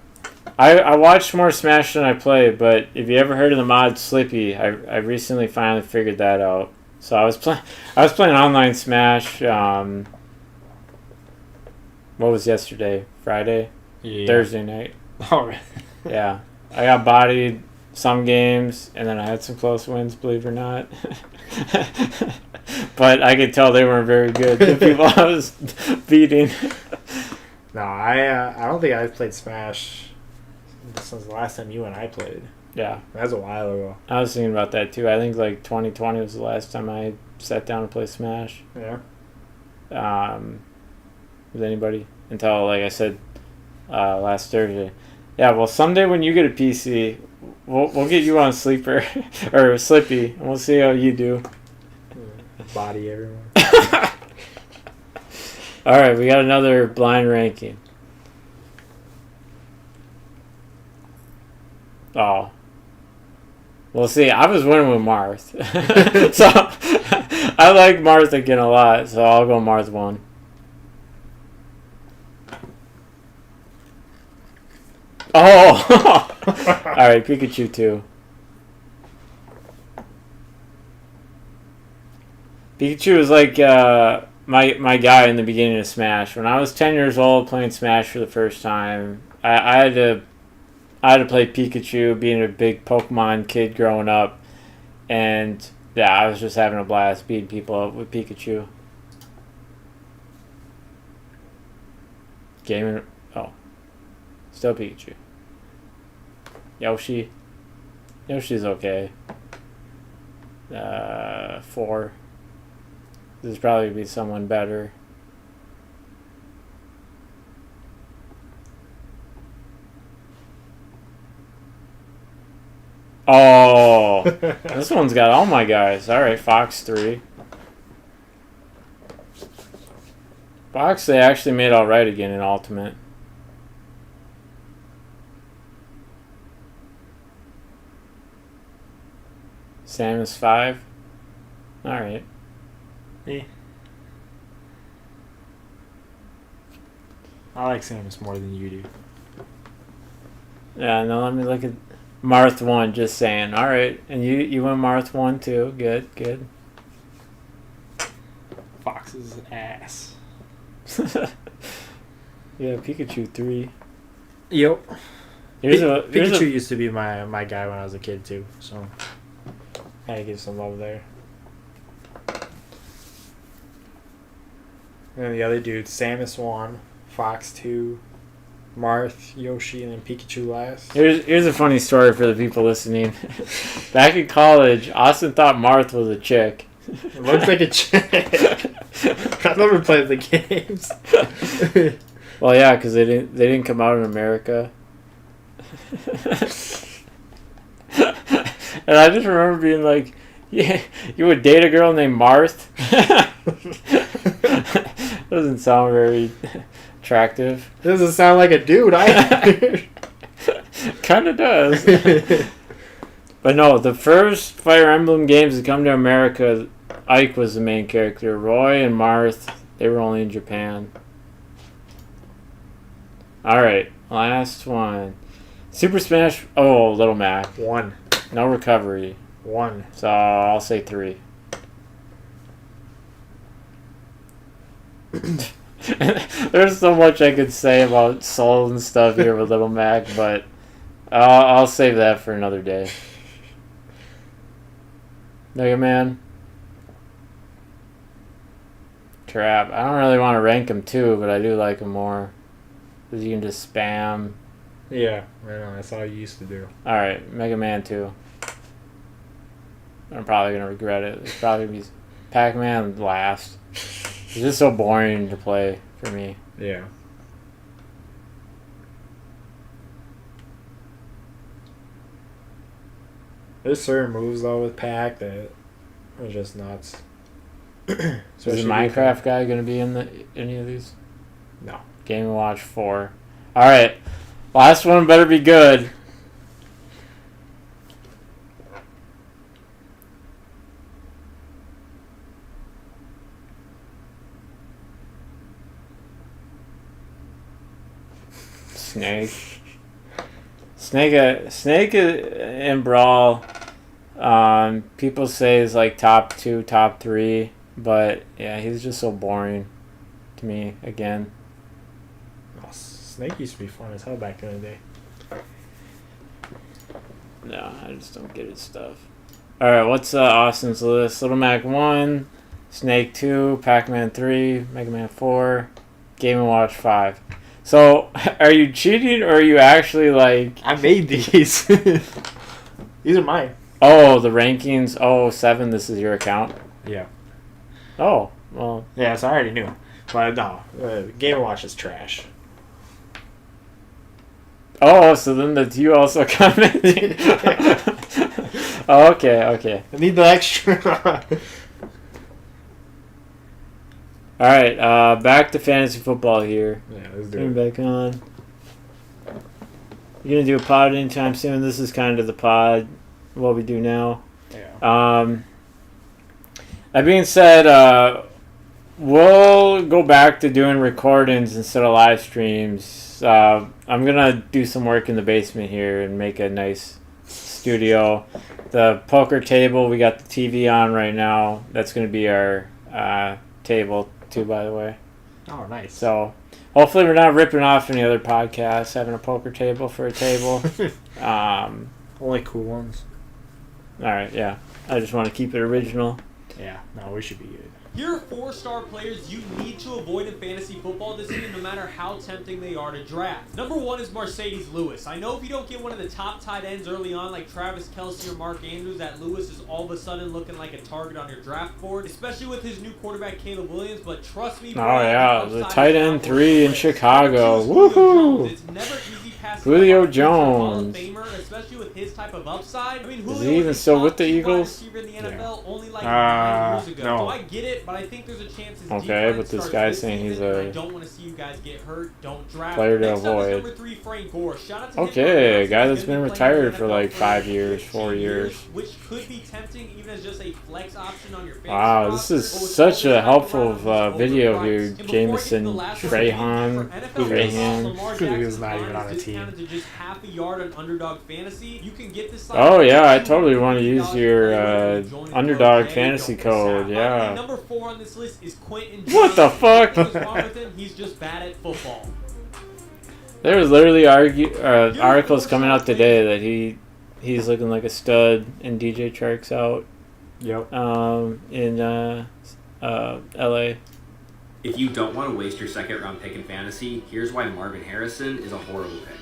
I watched more Smash than I played. But if you ever heard of the mod Slippy, I recently finally figured that out. So I was playing online Smash. What was yesterday? Friday? Yeah. Thursday night. All right. Yeah, I got bodied some games, and then I had some close wins, believe it or not. But I could tell they weren't very good. The people I was beating. No, I don't think I've played Smash since the last time you and I played. Yeah, That was a while ago. I was thinking about that too. I think like 2020 was the last time I sat down to play Smash. Yeah. With anybody until, like I said, last Thursday. Yeah, well, someday when you get a PC, we'll get you on Sleeper or Slippy, and we'll see how you do. Body everyone. All right, we got another blind ranking. Oh. Well, see, I was winning with Marth. So, I like Marth again a lot, so I'll go Marth 1. Oh! Alright, Pikachu 2. Pikachu was like my guy in the beginning of Smash. When I was 10 years old playing Smash for the first time, I had to play Pikachu, being a big Pokemon kid growing up. And yeah, I was just having a blast beating people up with Pikachu. Gaming. Oh. Still Pikachu. Yoshi. Yoshi's okay. 4. This is probably be someone better. Oh, this one's got all my guys. All right, Fox 3. Fox, they actually made all right again in Ultimate. Samus 5. All right. Yeah. I like Samus more than you do. Yeah, no, let me look at Marth 1, just saying. All right, and you went Marth 1 too. Good, good. Fox is an ass. Yeah, Pikachu 3. Yep. Here's Pikachu a used to be my guy when I was a kid too, so I had to give some love there. And then the other dude, Samus 1, Fox 2, Marth, Yoshi, and then Pikachu last. Here's a funny story for the people listening. Back in college, Austin thought Marth was a chick. It looks like a chick. I never played the games. Well, yeah, because they didn't come out in America. And I just remember being like, "Yeah, you would date a girl named Marth?" Doesn't sound very attractive. Doesn't sound like a dude either. Kind of does. But no, the first Fire Emblem games to come to America, Ike was the main character. Roy and Marth, they were only in Japan. Alright, last one. Super Smash... Oh, Little Mac. 1. No recovery. 1. So I'll say 3. There's so much I could say about Soul and stuff here with Little Mac, but I'll save that for another day. Mega Man. Trap. I don't really want to rank him too, but I do like him more. Because you can just spam. Yeah, I know. That's all you used to do. Alright, Mega Man 2. I'm probably going to regret it. It's probably going to be Pac-Man last. It's just so boring to play for me. Yeah. There's certain moves though with Pac that are just nuts. Is the Especially Minecraft guy going to be in any of these? No. Game & Watch 4. All right. Last one better be good. Snake in Brawl. People say is like top 2, top 3, but yeah, he's just so boring to me again. Oh, Snake used to be fun as hell back in the day. No, I just don't get his stuff. All right, what's Austin's list? Little Mac 1, Snake 2, Pac-Man 3, Mega Man 4, Game & Watch 5. So, are you cheating or are you actually like... I made these. These are mine. Oh, the rankings. Oh, 7, this is your account? Yeah. Oh, well... Yeah, so I already knew. But no, Game & Watch is trash. Oh, so then that's you also commenting. Oh, okay. I need the extra. All right, back to fantasy football here. Yeah, let's do Turn it. back on. You're gonna do a pod anytime soon. This is kind of the pod. What we do now. Yeah. That being said, we'll go back to doing recordings instead of live streams. I'm gonna do some work in the basement here and make a nice studio. The poker table, we got the TV on right now. That's gonna be our table too, by the way. Oh, nice. So hopefully we're not ripping off any other podcasts having a poker table for a table. Only cool ones. All right, yeah. I just want to keep it original. Yeah, no, we should be good. Here are 4-star players you need to avoid in fantasy football this season, no matter how tempting they are to draft. Number 1 is Mercedes Lewis. I know if you don't get one of the top tight ends early on, like Travis Kelce or Mark Andrews, that Lewis is all of a sudden looking like a target on your draft board, especially with his new quarterback Caleb Williams. But trust me, Oh yeah, the tight end 3 in Chicago. Woohoo! It's never easy passing Julio up Hall of Jones. Famer, especially with his type of upside. I mean, Julio Is he even was a still top with the 2 wide Eagles? receiver in the NFL only like 9 years ago. no. So I get it, but I think there's a chance his Okay, defense but this starts guy's saying he's season, and a I don't want to see you guys get hurt. Don't draft. player to Next up is avoid. number 3, Frank Gore. Shout out to him Okay, for a announcing guy he's that's gonna been be playing in retired the for NFL like 5 for years, 15 4 years. which could be tempting even as just a flex option on your fantasy Wow, this roster, is but with such all a this helpful background, he's video overpriced. here. And before I get to Jameson the last one, Trahan. for NFL Trahan. Lamar Julio's Jackson's not line even is on the discounted team. to just half a yard on Underdog Fantasy. You can get this line Oh for yeah, I totally want to $250 use your if you join the underdog club. fantasy Don't miss out. code. And Yeah. number 4 on this list is Quentin What the Johnson. fuck? Nothing wrong with him. He's just bad at football. There was literally articles coming out today that he's looking like a stud and DJ Chark's out Yep. in LA. If you don't want to waste your second round pick in fantasy, here's why Marvin Harrison is a horrible pick.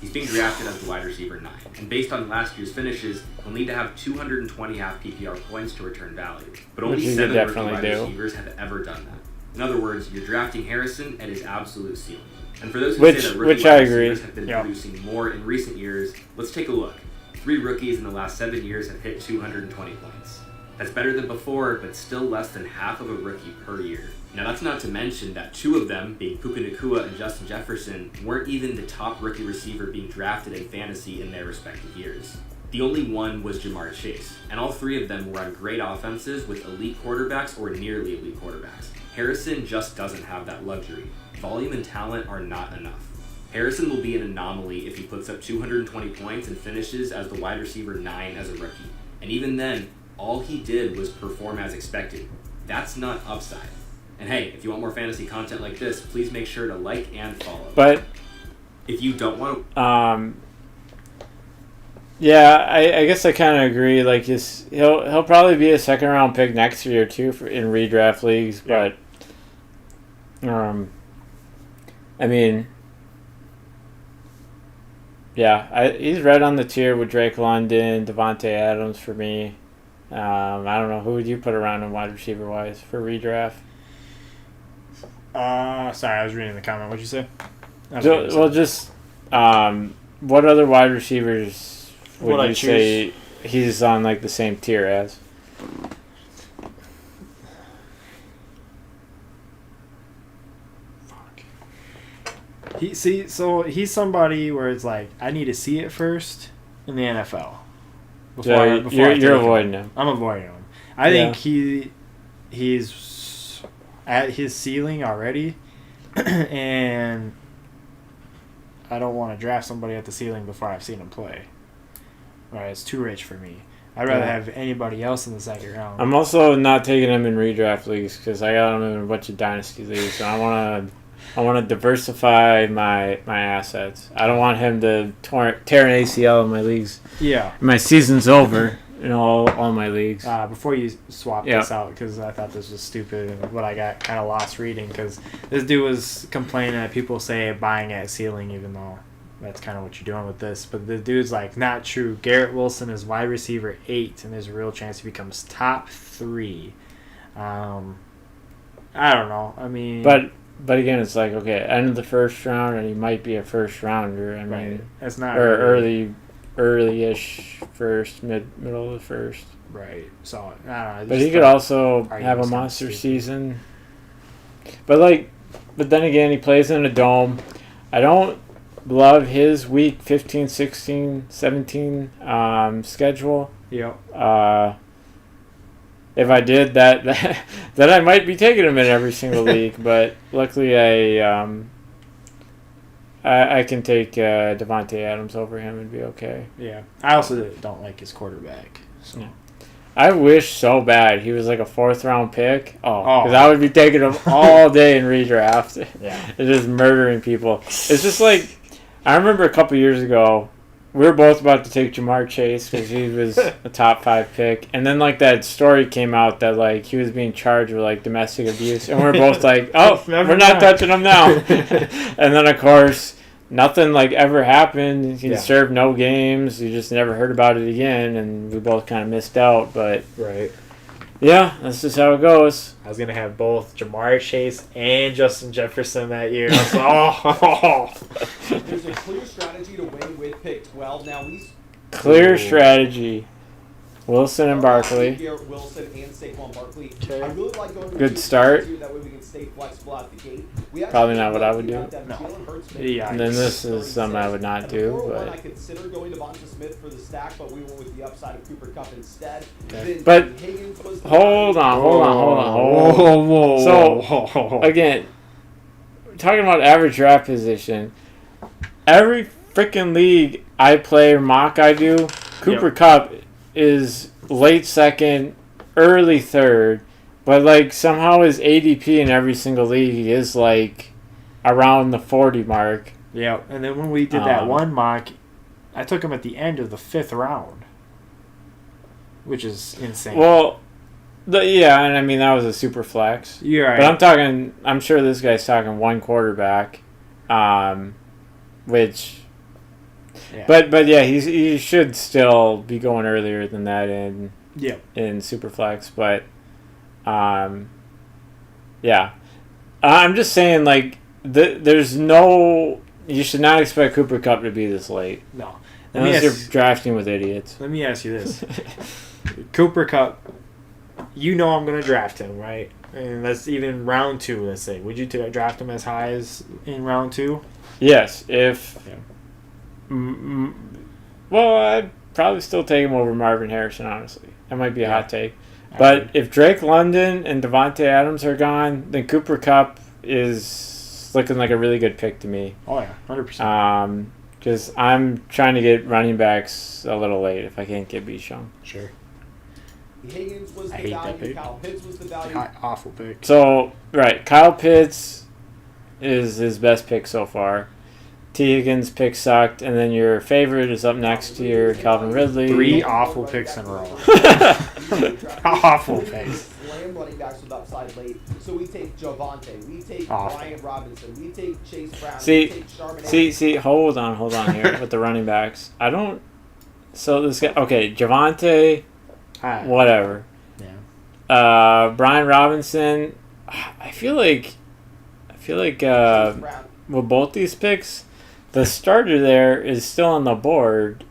He's being drafted as the wide receiver 9, and based on last year's finishes, he'll need to have 220 half PPR points to return value. But only Which he 7 rookie definitely wide do. receivers have ever done that. In other words, you're drafting Harrison at his absolute ceiling. And for those who Which- say that rookie which wide I agree. receivers have been Yeah. producing more in recent years, let's take a look. 3 rookies in the last 7 years have hit 220 points. That's better than before, but still less than half of a rookie per year. Now that's not to mention that 2 of them, being Puka Nacua and Justin Jefferson, weren't even the top rookie receiver being drafted in fantasy in their respective years. The only one was Jamar Chase, and all 3 of them were on great offenses with elite quarterbacks or nearly elite quarterbacks. Harrison just doesn't have that luxury. Volume and talent are not enough. Harrison will be an anomaly if he puts up 220 points and finishes as the wide receiver 9 as a rookie. And even then, all he did was perform as expected. That's not upside. And hey, if you want more fantasy content like this, please make sure to like and follow. But if you don't want to... yeah, I guess I kind of agree. Like he'll probably be a second round pick next year too in redraft leagues. But I mean, yeah, he's right on the tier with Drake London, Devontae Adams for me. I don't know, who would you put around him wide receiver wise for redraft? Sorry, I was reading the comment. What'd you say? What other wide receivers would Would I you choose? say he's on like the same tier as? He's somebody where it's like I need to see it first in the NFL. You're avoiding him. I'm avoiding him. I think he's at his ceiling already, and I don't want to draft somebody at the ceiling before I've seen him play. Right, it's too rich for me. I'd rather have anybody else in the second round. I'm also not taking him in redraft leagues because I got him in a bunch of dynasty leagues. So I want to diversify my assets. I don't want him to tear an ACL in my leagues. Yeah, my season's over in all my leagues. Before you swap this out, because I thought this was stupid and what I got kind of lost reading, because this dude was complaining that people say buying at ceiling, even though that's kind of what you're doing with this. But the dude's like, not true. Garrett Wilson is wide receiver 8, and there's a real chance he becomes top 3. I don't know. I mean, but again, it's like, okay, end of the first round, and he might be a first rounder. I mean, that's not early-ish first, middle of the first. Right. So I don't know. But he could also have a monster season. But then again, he plays in a dome. I don't love his week 15, 16, 17 schedule. Yep. If I did that, then I might be taking him in every single league. But luckily, I can take Devontae Adams over him and be okay. Yeah. I also don't like his quarterback. So. Yeah. I wish so bad he was like a 4th-round pick. Because I would be taking him all day in redraft. Yeah. And just murdering people. It's just like, I remember a couple years ago, we were both about to take Jamar Chase because he was a top 5 pick. And then that story came out that he was being charged with domestic abuse. And we were both like, oh, we're not touching him now. And then of course, nothing ever happened. He served no games. You just never heard about it again. And we both kind of missed out. But right. Yeah, that's just how it goes. I was going to have both Jamar Chase and Justin Jefferson that year. I was There's a clear strategy to win with pick 12. Now, Clear strategy. Wilson and Barkley. Wilson and Saquon Barkley. I really like going to good start. That way we can stay flexible at the gate. Probably not what I would do. No. Yeah. And then this is something I would not do. But I considered going to Devonta Smith for the stack, but we went with the upside of Cooper Kupp instead. Okay. But hold on. So again, talking about average draft position, every freaking league I play or mock I do, Cooper Kupp is late second, early third, but somehow his ADP in every single league is around the 40 mark. Yeah, and then when we did that one mock, I took him at the end of the 5th round, which is insane. Well, and I mean that was a super flex. You're right. But I'm sure this guy's talking one quarterback, which. Yeah. But yeah, he should still be going earlier than that in Superflex. But yeah, I'm just saying there's no, you should not expect Cooper Kupp to be this late. No, unless you're drafting with idiots. Let me ask you this: Cooper Kupp, I'm going to draft him, right? And that's even round 2. Let's say, would you draft him as high as in round 2? Yes, if. Yeah. Well, I'd probably still take him over Marvin Harrison, honestly. That might be a hot take. But if Drake London and Devontae Adams are gone, then Cooper Kupp is looking like a really good pick to me. Oh, yeah, 100%. Because I'm trying to get running backs a little late if I can't get Bichon. Sure. Higgins was I the hate value. that pick. Kyle Pitts was the value. Awful pick. So, right, Kyle Pitts is his best pick so far. T. Higgins' pick sucked, and then your favorite is up next to your Calvin Ridley. 3 awful picks in a row. Awful picks. Slam running backs with upside late. So we take Javonte, we take Brian Robinson, we take Chase Brown, we take Charbonnet. See, hold on here with the running backs. I don't. So this guy, okay, Javonte, whatever. Yeah. Brian Robinson. I feel like with both these picks, the starter there is still on the board.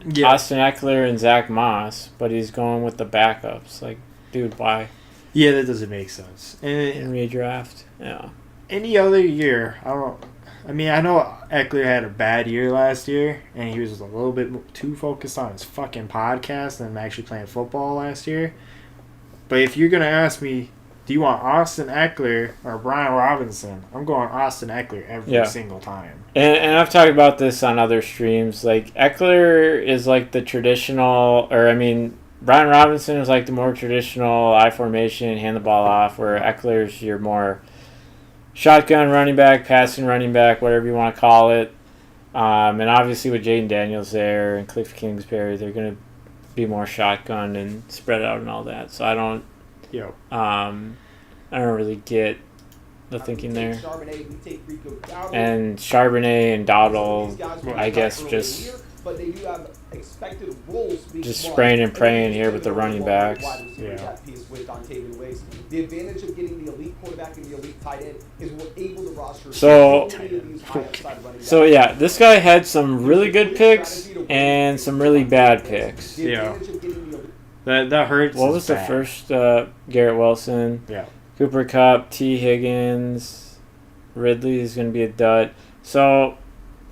Yeah. Austin Eckler and Zach Moss, but he's going with the backups. Dude, why? Yeah, that doesn't make sense. In redraft, yeah. any other year, I mean, I know Eckler had a bad year last year, and he was a little bit too focused on his fucking podcast than actually playing football last year. But if you're gonna ask me, do you want Austin Eckler or Brian Robinson? I'm going Austin Eckler every single time. And I've talked about this on other streams. Like, Eckler is like the traditional, or I mean, Brian Robinson is like the more traditional I formation, hand the ball off, where Eckler's your more shotgun running back, passing running back, whatever you want to call it. And obviously with Jaden Daniels there and Cliff Kingsbury, they're going to be more shotgun and spread out and all that. So I don't really get the thinking there. And Charbonnet and Dowdle, I guess, just spraying and praying here with the running backs. Yeah. The advantage of getting the elite quarterback and the elite tight end is we're able to roster So yeah, this guy had some really good picks and some really bad picks. Yeah. That hurts. What was the first? Garrett Wilson. Yeah. Cooper Kupp, T. Higgins, Ridley is going to be a dud. So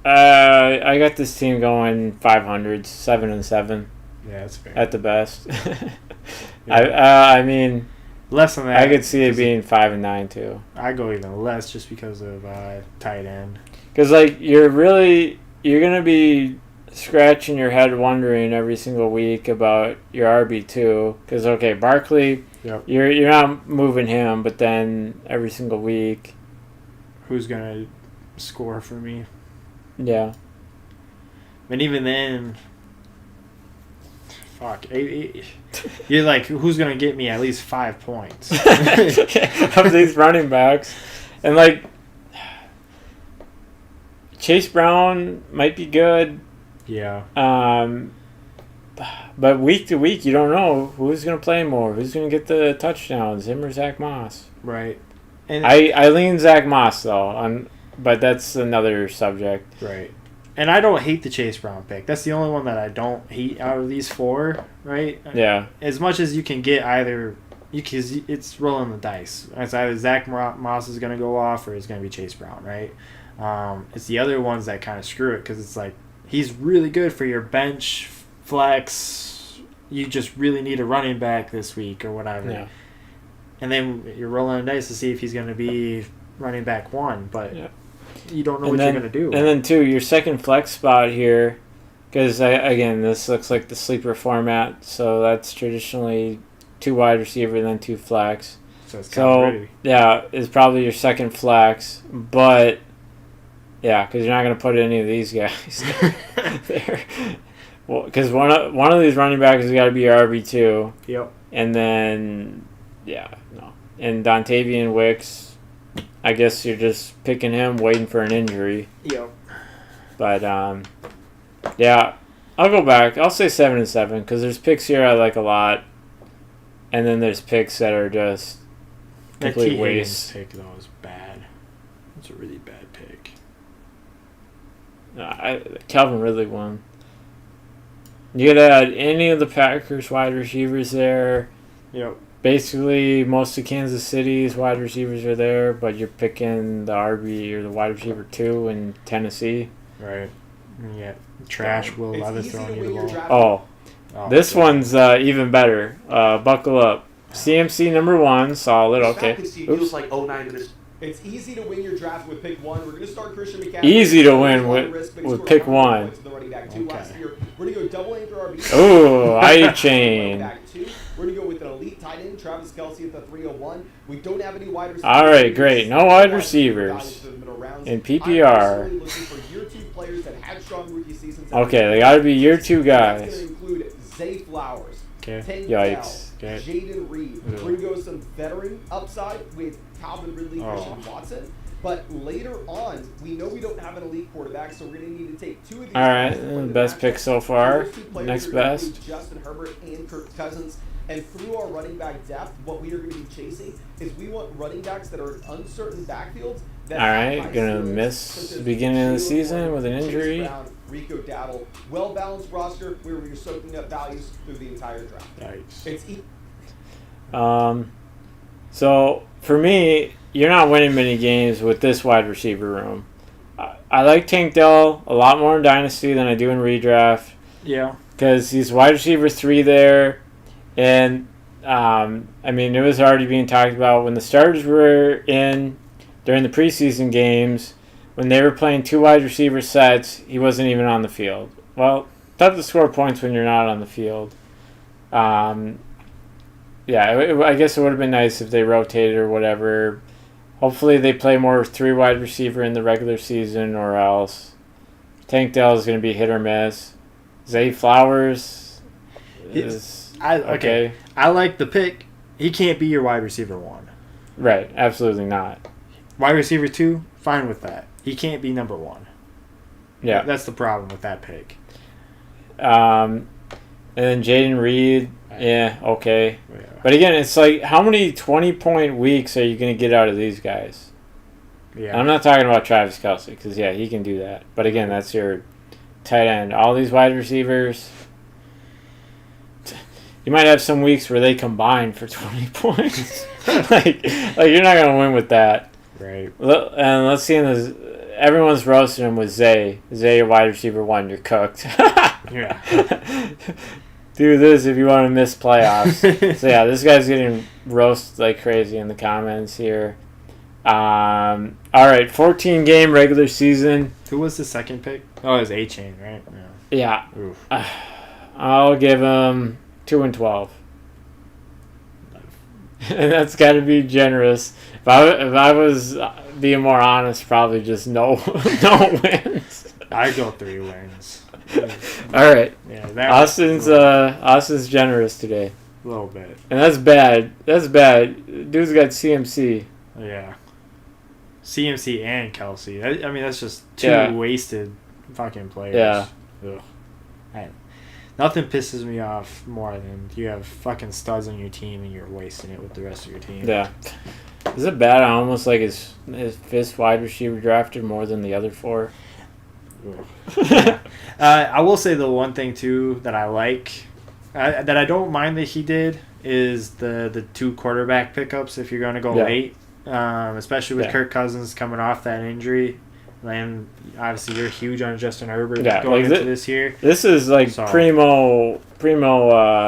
I got this team going 500, 7-7. Yeah, that's fair. At the best. Yeah. I mean, less than that. I could see it being 5-9 too. I go even less just because of tight end. Because like you're gonna be scratching your head wondering every single week about your RB2. Because okay, Barkley, you're not moving him, but then every single week, who's gonna score for me? Yeah. And even then, fuck. You're like, who's going to get me at least 5 points? Of these running backs. And, like, Chase Brown might be good. Yeah. But week to week, you don't know who's going to play more. Who's going to get the touchdowns, him or Zach Moss? Right. And I lean Zach Moss, though, but that's another subject. Right. And I don't hate the Chase Brown pick. That's the only one that I don't hate out of these four, right? Yeah. As much as you can get either, because it's rolling the dice. It's either Zach Moss is going to go off or it's going to be Chase Brown, right? It's the other ones that kind of screw it because it's like he's really good for your bench flex. You just really need a running back this week or whatever. Yeah. And then you're rolling the dice to see if he's going to be running back one, but you don't know what you're going to do. And then, too, your second flex spot here, because, again, this looks like the sleeper format, so that's traditionally 2 wide receiver and then 2 flex. So yeah, it's probably your second flex, but, yeah, because you're not going to put any of these guys there. Well, because one of these running backs has got to be your RB2. Yep. And then, and Dontavian Wicks, I guess you're just picking him, waiting for an injury. Yep. But, yeah, I'll go back. I'll say 7-7 because there's picks here I like a lot. And then there's picks that are just complete waste. That T. Higgins pick, though, is bad. It's a really bad pick. Calvin Ridley won. You could add any of the Packers wide receivers there. Yep. Basically, most of Kansas City's wide receivers are there, but you're picking the RB or the wide receiver 2 in Tennessee. Right. Yeah. Trash Will Levis throwing you the ball. This one's even better. Buckle up. CMC number 1, solid. Okay. Oops. Like 09 It's easy to win your draft with pick 1. We're going to start Christian McCaffrey. Easy to win with pick 1. Okay. We're going to go double anchor RB. Oh, I chain. We're going to go with an elite tight end, Travis Kelce at the 301. We don't have any wide receivers. All right, great. No wide receivers in PPR. I'm looking for year 2 players that had strong rookie seasons. Okay, they got to be year 2 guys. That's going to include Zay Flowers, Yikes. Jaden Reed. We're going to go with some veteran upside with Calvin Ridley, Christian Watson. But later on, we know we don't have an elite quarterback, so we're going to need to take 2 of these. All right, best pick so far. Next best. Justin Herbert and Kirk Cousins. And through our running back depth, what we are going to be chasing is we want running backs that are in uncertain backfields. All right, going to miss the beginning of the season with an injury. Brown, Rico Dowdle, well-balanced roster where we're soaking up values through the entire draft. Nice. It's So for me, you're not winning many games with this wide receiver room. I like Tank Dell a lot more in Dynasty than I do in redraft. Yeah. Because he's wide receiver 3 there. And, I mean, it was already being talked about when the starters were in during the preseason games. When they were playing 2 wide receiver sets, he wasn't even on the field. Well, tough to score points when you're not on the field. I guess it would have been nice if they rotated or whatever. Hopefully they play more 3 wide receiver in the regular season or else. Tank Dell is going to be hit or miss. Zay Flowers is okay. I like the pick. He can't be your wide receiver 1. Right, absolutely not. Wide receiver 2, fine with that. He can't be number 1. Yeah. That's the problem with that pick. And then Jaden Reed, yeah, okay. Yeah. But again, it's like, how many 20-point weeks are you going to get out of these guys? Yeah. And I'm not talking about Travis Kelce, because, yeah, he can do that. But again, that's your tight end. All these wide receivers, you might have some weeks where they combine for 20 points. like you're not going to win with that. Right. And let's see, everyone's roasting him with Zay. Zay, your wide receiver 1, you're cooked. Yeah. Do this if you want to miss playoffs. So yeah, this guy's getting roasted like crazy in the comments here. All right, 14-game regular season. Who was the second pick? Oh, it was A-Chain, right? Yeah. Oof. I'll give him 2 and 12. And that's got to be generous. If I was being more honest, probably just no wins. I'd go 3 wins. All right. Yeah, Austin's generous today. A little bit. And that's bad. That's bad. Dude's got CMC. Yeah. CMC and Kelsey. I mean, that's just 2 wasted fucking players. Yeah. Ugh. Nothing pisses me off more than you have fucking studs on your team and you're wasting it with the rest of your team. Yeah. Is it bad? I almost like his 5th wide receiver drafted more than the other 4. I will say the one thing too that I like, that I don't mind that he did, is the 2 quarterback pickups if you're going to go late, especially with Kirk Cousins coming off that injury. And obviously you're huge on Justin Herbert going into this year. This is like primo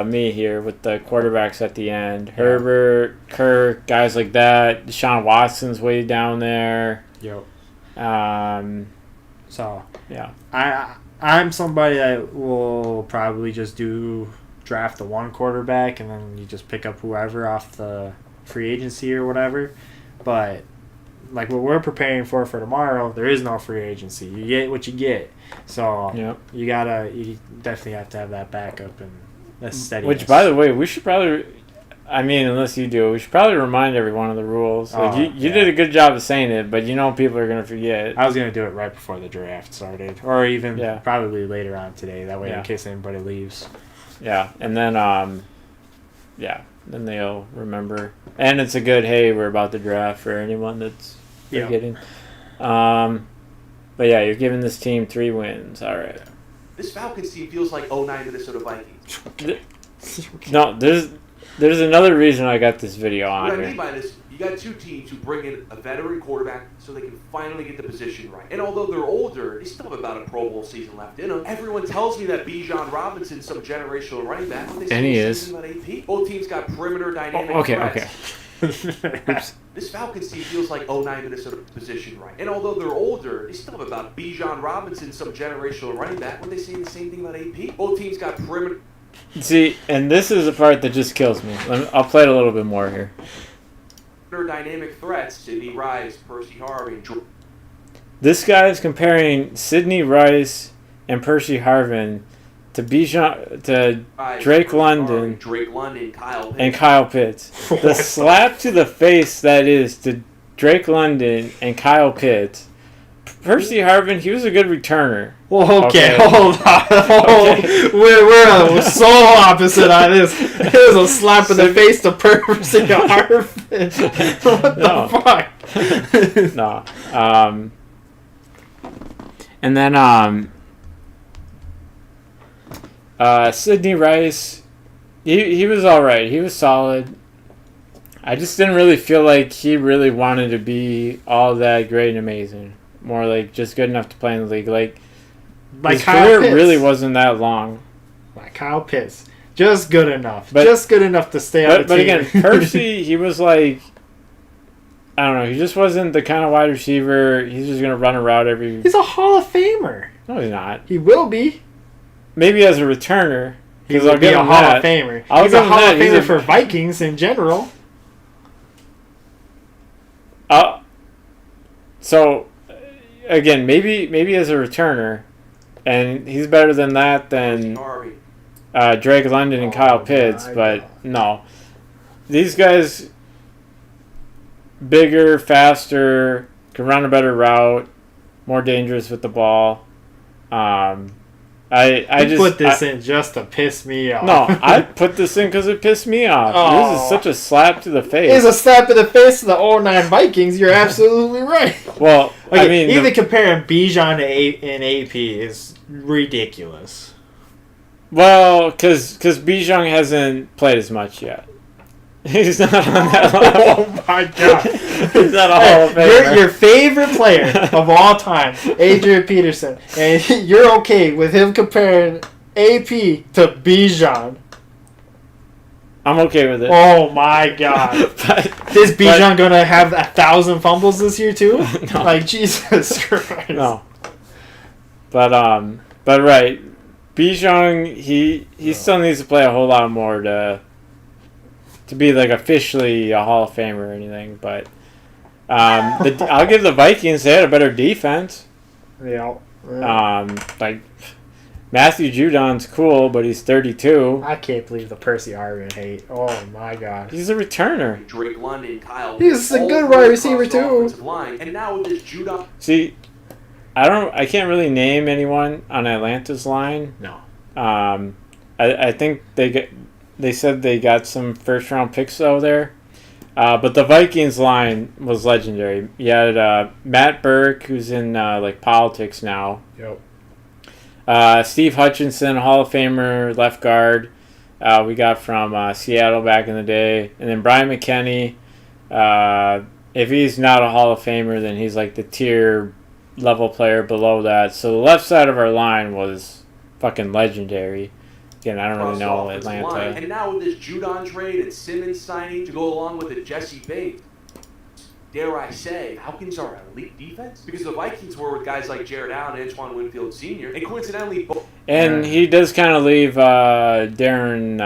me here with the quarterbacks at the end. Yeah. Herbert, Kirk, guys like that. Deshaun Watson's way down there. Yep. So yeah, I'm somebody that will probably just draft the 1 quarterback and then you just pick up whoever off the free agency or whatever. But like what we're preparing for tomorrow, there is no free agency. You get what you get. So you definitely have to have that backup and that steadiness. Which, by the way, we should probably, I mean, unless you do, we should probably remind everyone of the rules. Like you did a good job of saying it, but people are going to forget. I was going to do it right before the draft started, or even probably later on today. That way, in case anybody leaves. Yeah, and then then they'll remember. And it's a good, hey, we're about to draft for anyone that's forgetting. But yeah, you're giving this team 3 wins. All right. This Falcons team feels like 09 Minnesota Vikings. No, there's another reason I got this video on What here. I mean by this, you got 2 teams who bring in a veteran quarterback so they can finally get the position right. And although they're older, they still have about a Pro Bowl season left in them. Everyone tells me that Bijan Robinson's some generational running back. And he is. About AP. Both teams got perimeter dynamic threats. This Falcons team feels like 09 Minnesota position right. And although they're older, they still have about Bijan Robinson, some generational running back. When they say the same thing about AP, both teams got perimeter. See, and this is the part that just kills me. I'll play it a little bit more here. Dynamic threats: Sidney Rice, Percy Harvin. This guy is comparing Sidney Rice and Percy Harvin to Drake London, Kyle Pitts. and Kyle Pitts. The slap to the face that is to Drake London and Kyle Pitts. Percy Harvin, he was a good returner. Well, okay. Hold on. Okay. We're so opposite on this. It was a slap in the face to Percy Harvin. What the fuck? No. And then Sidney Rice, he was all right. He was solid. I just didn't really feel like he really wanted to be all that great and amazing. More like just good enough to play in the league. Like his Kyle career Pitts. really wasn't that long. Like Kyle Pitts. Just good enough. But- just good enough to stay on the But team. again, Percy, he was like, I don't know, he just wasn't the kind of wide receiver. He's just gonna run a route every. He's a Hall of Famer. No, he's not. He will be. Maybe as a returner. He 'Cause will I'll be give a him Hall that. of Famer. I'll He's give a him Hall that. of He's Famer a- for Vikings in general. So, again, maybe as a returner, and he's better than that than Drake London and Kyle Pitts, but no. These guys, bigger, faster, can run a better route, more dangerous with the ball. I You just put this in just to piss me off. No, I put this in because it pissed me off. This is such a slap to the face. It's a slap in the face of the 09 Vikings. You're absolutely right. Well, Okay, I mean, even comparing Bijan in AP is ridiculous. well, because Bijan hasn't played as much yet. He's not on that level. Oh my god. He's not a Hall of Famer. Your favorite player of all time, Adrian Peterson, and you're okay with him comparing AP to Bijan. I'm okay with it. Oh my god. Is Bijan gonna have 1,000 fumbles this year too? No. Like Jesus Christ. No. But right, Bijan he still needs to play a whole lot more to be like officially a Hall of Famer or anything. But I'll give the Vikings, they had a better defense. Yeah. Like Matthew Judon's cool, but he's 32. I can't believe the Percy Harvin hate. Oh my god. He's a returner. Drake London, Kyle. He's a all good the wide way receiver, across the too. offensive line. And now with this Judah. See, I can't really name anyone on Atlanta's line. No. I think they said they got some first round picks over there. But the Vikings line was legendary. You had Matt Burke, who's in like politics now. Yep. Steve Hutchinson, Hall of Famer, left guard. We got from Seattle back in the day, and then Brian McKinney. If he's not a Hall of Famer, then he's like the tier level player below that. So the left side of our line was fucking legendary. Again, I don't really know Atlanta. Line. And now with this Judon trade and Simmons signing to go along with a Jesse Bates, dare I say, Falcons are elite defense? Because the Vikings were with guys like Jared Allen and Antoine Winfield Sr. And coincidentally, both. And he does kind of leave Darren,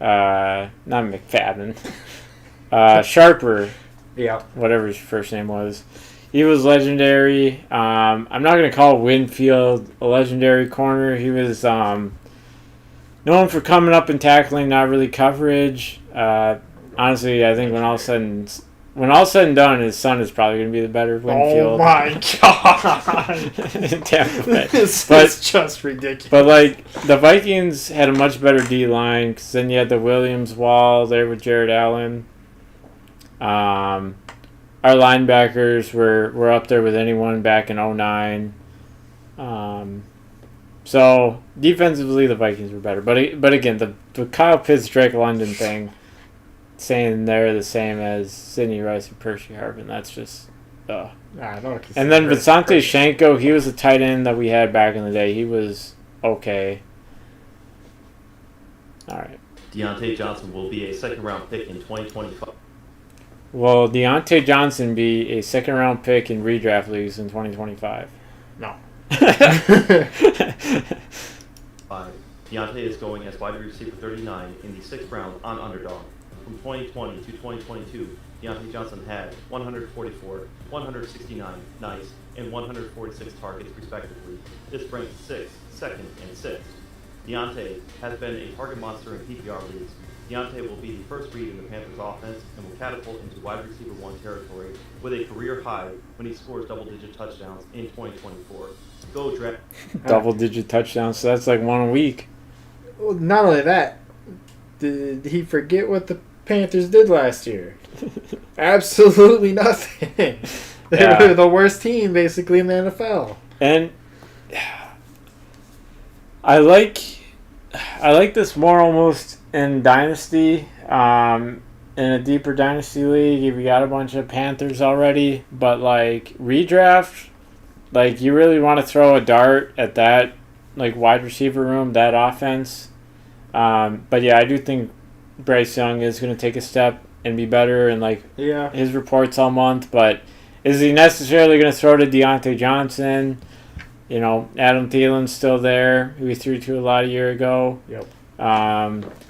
not McFadden, Sharper, Yeah. whatever his first name was. He was legendary. I'm not going to call Winfield a legendary corner. He was known for coming up and tackling, not really coverage. Honestly, I think when all said and done, his son is probably going to be the better Winfield. Oh my god. in Tampa Bay. This But- is just ridiculous. But like the Vikings had a much better D line because then you had the Williams wall there with Jared Allen. Our linebackers were up there with anyone back in 09. So defensively the Vikings were better. But again, the Kyle Pitts Drake London thing, saying they're the same as Sidney Rice and Percy Harvin, that's just I don't and then Visante Shenko, he was a tight end that we had back in the day. He was okay. All right. Deontay Johnson will be a second-round pick in 2025. Will Deontay Johnson be a second-round pick in redraft leagues in 2025? No. Deontay is going as wide receiver 39 in the 6th round on Underdog. From 2020 to 2022, Deontay Johnson had 144, 169, nice, and 146 targets respectively. This ranks 6th, 2nd, and 6th. Deontay has been a target monster in PPR leagues. Deontay will be the first read in the Panthers offense and will catapult into wide receiver 1 territory with a career high when he scores double-digit touchdowns in 2024. Go draft. Double-digit touchdowns, so that's like one a week. Well, not only that, did he forget what the Panthers did last year? Absolutely nothing. They were the worst team basically in the NFL. And I like this more almost in Dynasty. in a deeper dynasty league if you got a bunch of Panthers already, but like redraft, like you really want to throw a dart at that like wide receiver room, that offense. But yeah, I do think Bryce Young is going to take a step and be better, and like his reports all month. But is he necessarily going to throw to Deontay Johnson? You know, Adam Thielen's still there, who he threw to a lot a year ago. Yep.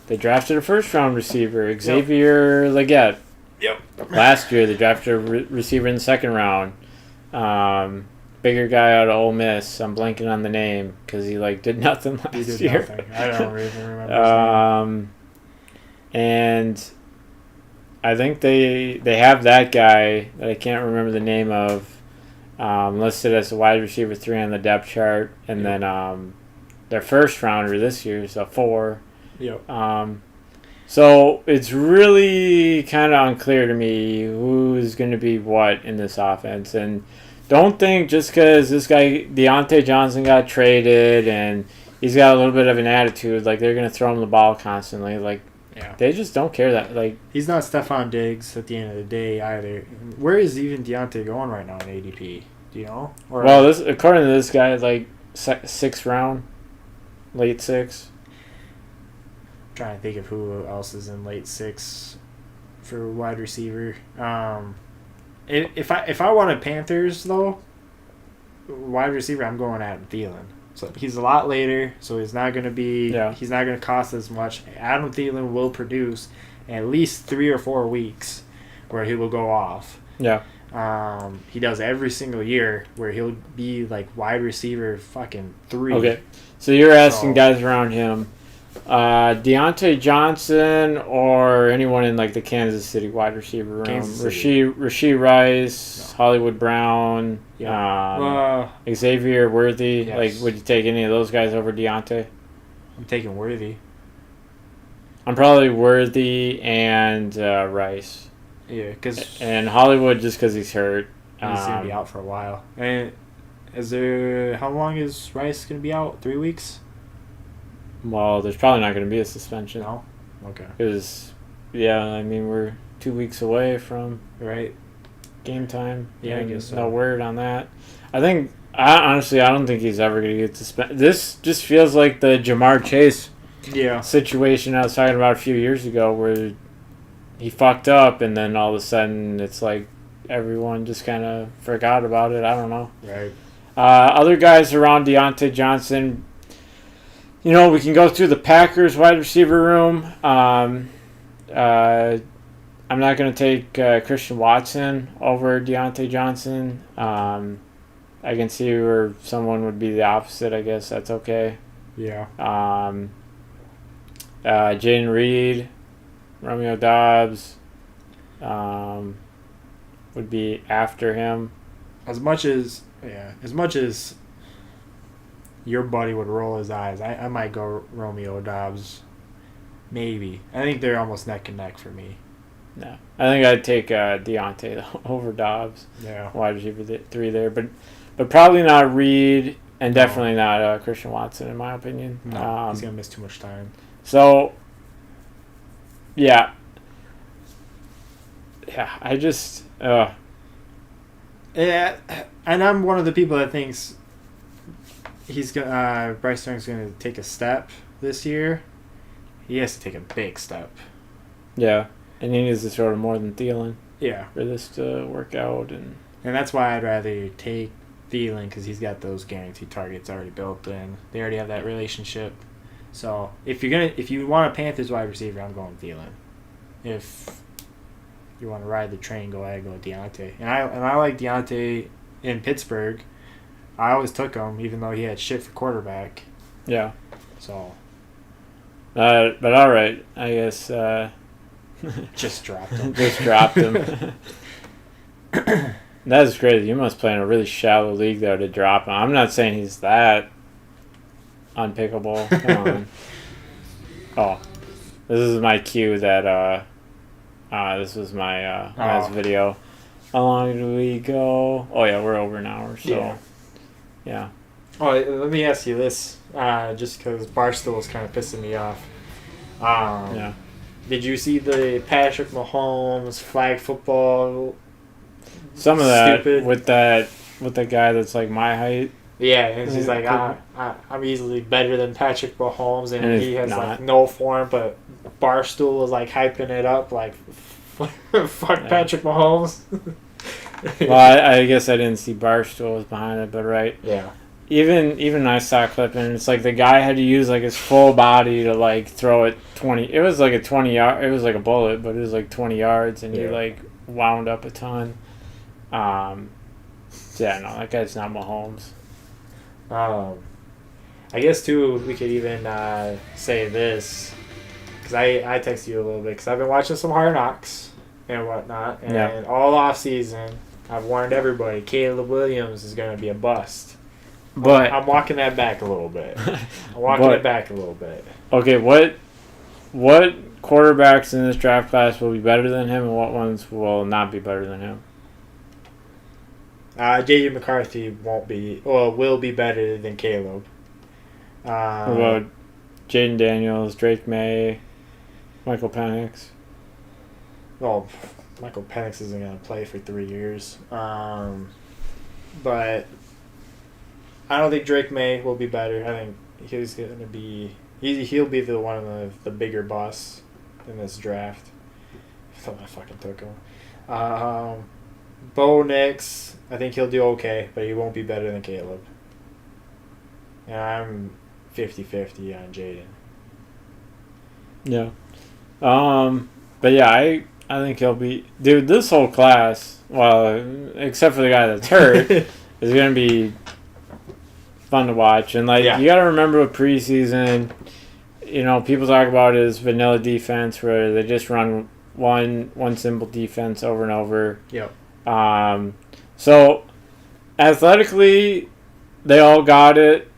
They drafted a first-round receiver, Xavier Leggett. Yep. Last year, they drafted a receiver in the second round. Bigger guy out of Ole Miss. I'm blanking on the name because he like did nothing last year. Nothing. I don't even remember his name. And I think they have that guy that I can't remember the name of listed as a wide receiver 3 on the depth chart, and then their first rounder this year is a 4. Yep. So it's really kind of unclear to me who's going to be what in this offense, and don't think just because this guy Deontay Johnson got traded and he's got a little bit of an attitude, like they're going to throw him the ball constantly. Like they just don't care that. Like he's not Stephon Diggs at the end of the day either. Where is even Deontay going right now in ADP? Do you know? Or well, this according to this guy, like 6th round, late 6. Trying to think of who else is in late 6 for wide receiver. If I wanted Panthers though, wide receiver, I'm going Adam Thielen. So he's a lot later, so he's not going to be. Yeah. He's not going to cost as much. Adam Thielen will produce at least 3 or 4 weeks where he will go off. Yeah. He does every single year where he'll be like wide receiver fucking 3. Okay, so you're asking guys around him. Deontay Johnson or anyone in like the Kansas City wide receiver room. Rashee Rice, Hollywood Brown, Xavier Worthy. Yes. Like, would you take any of those guys over Deontay? I'm taking Worthy. I'm probably Worthy and Rice. Yeah, because and Hollywood just because he's hurt. He's gonna be out for a while. And how long is Rice gonna be out? 3 weeks? Well, there's probably not going to be a suspension. No? Okay. Because, I mean, we're 2 weeks away from game time. Yeah, I guess so. No word on that. Honestly, I don't think he's ever going to get suspended. This just feels like the Jamar Chase situation I was talking about a few years ago where he fucked up and then all of a sudden it's like everyone just kind of forgot about it. I don't know. Right. Other guys around Deontay Johnson... You know, we can go through the Packers wide receiver room. I'm not going to take Christian Watson over Deontay Johnson. I can see where someone would be the opposite. I guess that's okay. Yeah. Jaden Reed, Romeo Dobbs would be after him. As much as your buddy would roll his eyes, I might go Romeo Dobbs. Maybe. I think they're almost neck and neck for me. No. I think I'd take Deontay over Dobbs. Yeah. Wide receiver 3 there. But probably not Reed and definitely not Christian Watson, in my opinion. No, he's going to miss too much time. So, yeah. Yeah, I just... Yeah, and I'm one of the people that thinks... Bryce Young's going to take a step this year. He has to take a big step. Yeah, and he needs to throw to more than Thielen. Yeah, for this to work out, and that's why I'd rather take Thielen because he's got those guaranteed targets already built in. They already have that relationship. So if you want a Panthers wide receiver, I'm going Thielen. If you want to ride the train, go ahead, go with Deontay. And I like Deontay in Pittsburgh. I always took him, even though he had shit for quarterback. Yeah. So. But all right, I guess. Just dropped him. Just dropped him. That is crazy. You must play in a really shallow league though to drop him. I'm not saying he's that unpickable. Come on. Oh, this is my cue that this was my last video. How long did we go? Oh yeah, we're over an hour. So. Yeah. Oh, let me ask you this, just because Barstool is kind of pissing me off. Yeah. Did you see the Patrick Mahomes flag football? Some of that Stupid. with the guy that's like my height. Yeah, and he's like, Yeah. I'm easily better than Patrick Mahomes, and And he he's has not. like no form, but Barstool was like hyping it up, like, fuck Yeah. Patrick Mahomes. Well, I guess I didn't see Barstool was behind it, but right. Yeah. Even I saw a clip, and it's like the guy had to use like his full body to like throw it 20. It was like a 20 yard. It was like a bullet, but it was like 20 yards, and he Yeah. like wound up a ton. Yeah, no, that guy's not Mahomes. I guess too we could even say this, because I texted you a little bit, because I've been watching some Hard Knocks and whatnot, and Yeah. all off season I've warned everybody Caleb Williams is going to be a bust. But I'm walking that back a little bit. I'm walking But- it back a little bit. okay, what quarterbacks in this draft class will be better than him, and what ones will not be better than him? J.J. McCarthy will be better than Caleb. What about Jaden Daniels, Drake May, Michael Penix? Well, Michael Penix isn't going to play for 3 years. But I don't think Drake May will be better. I think he's going to be... He'll be the one of the bigger busts in this draft. I thought I fucking took him. Bo Nix, I think he'll do okay, but he won't be better than Caleb. And I'm 50-50 on Jaden. Yeah. But yeah, I think he'll be... Dude, this whole class, well, except for the guy that's hurt, is going to be fun to watch. And, like, Yeah. you got to remember with preseason, people talk about his vanilla defense where they just run one simple defense over and over. Yep. So, athletically, they all got it.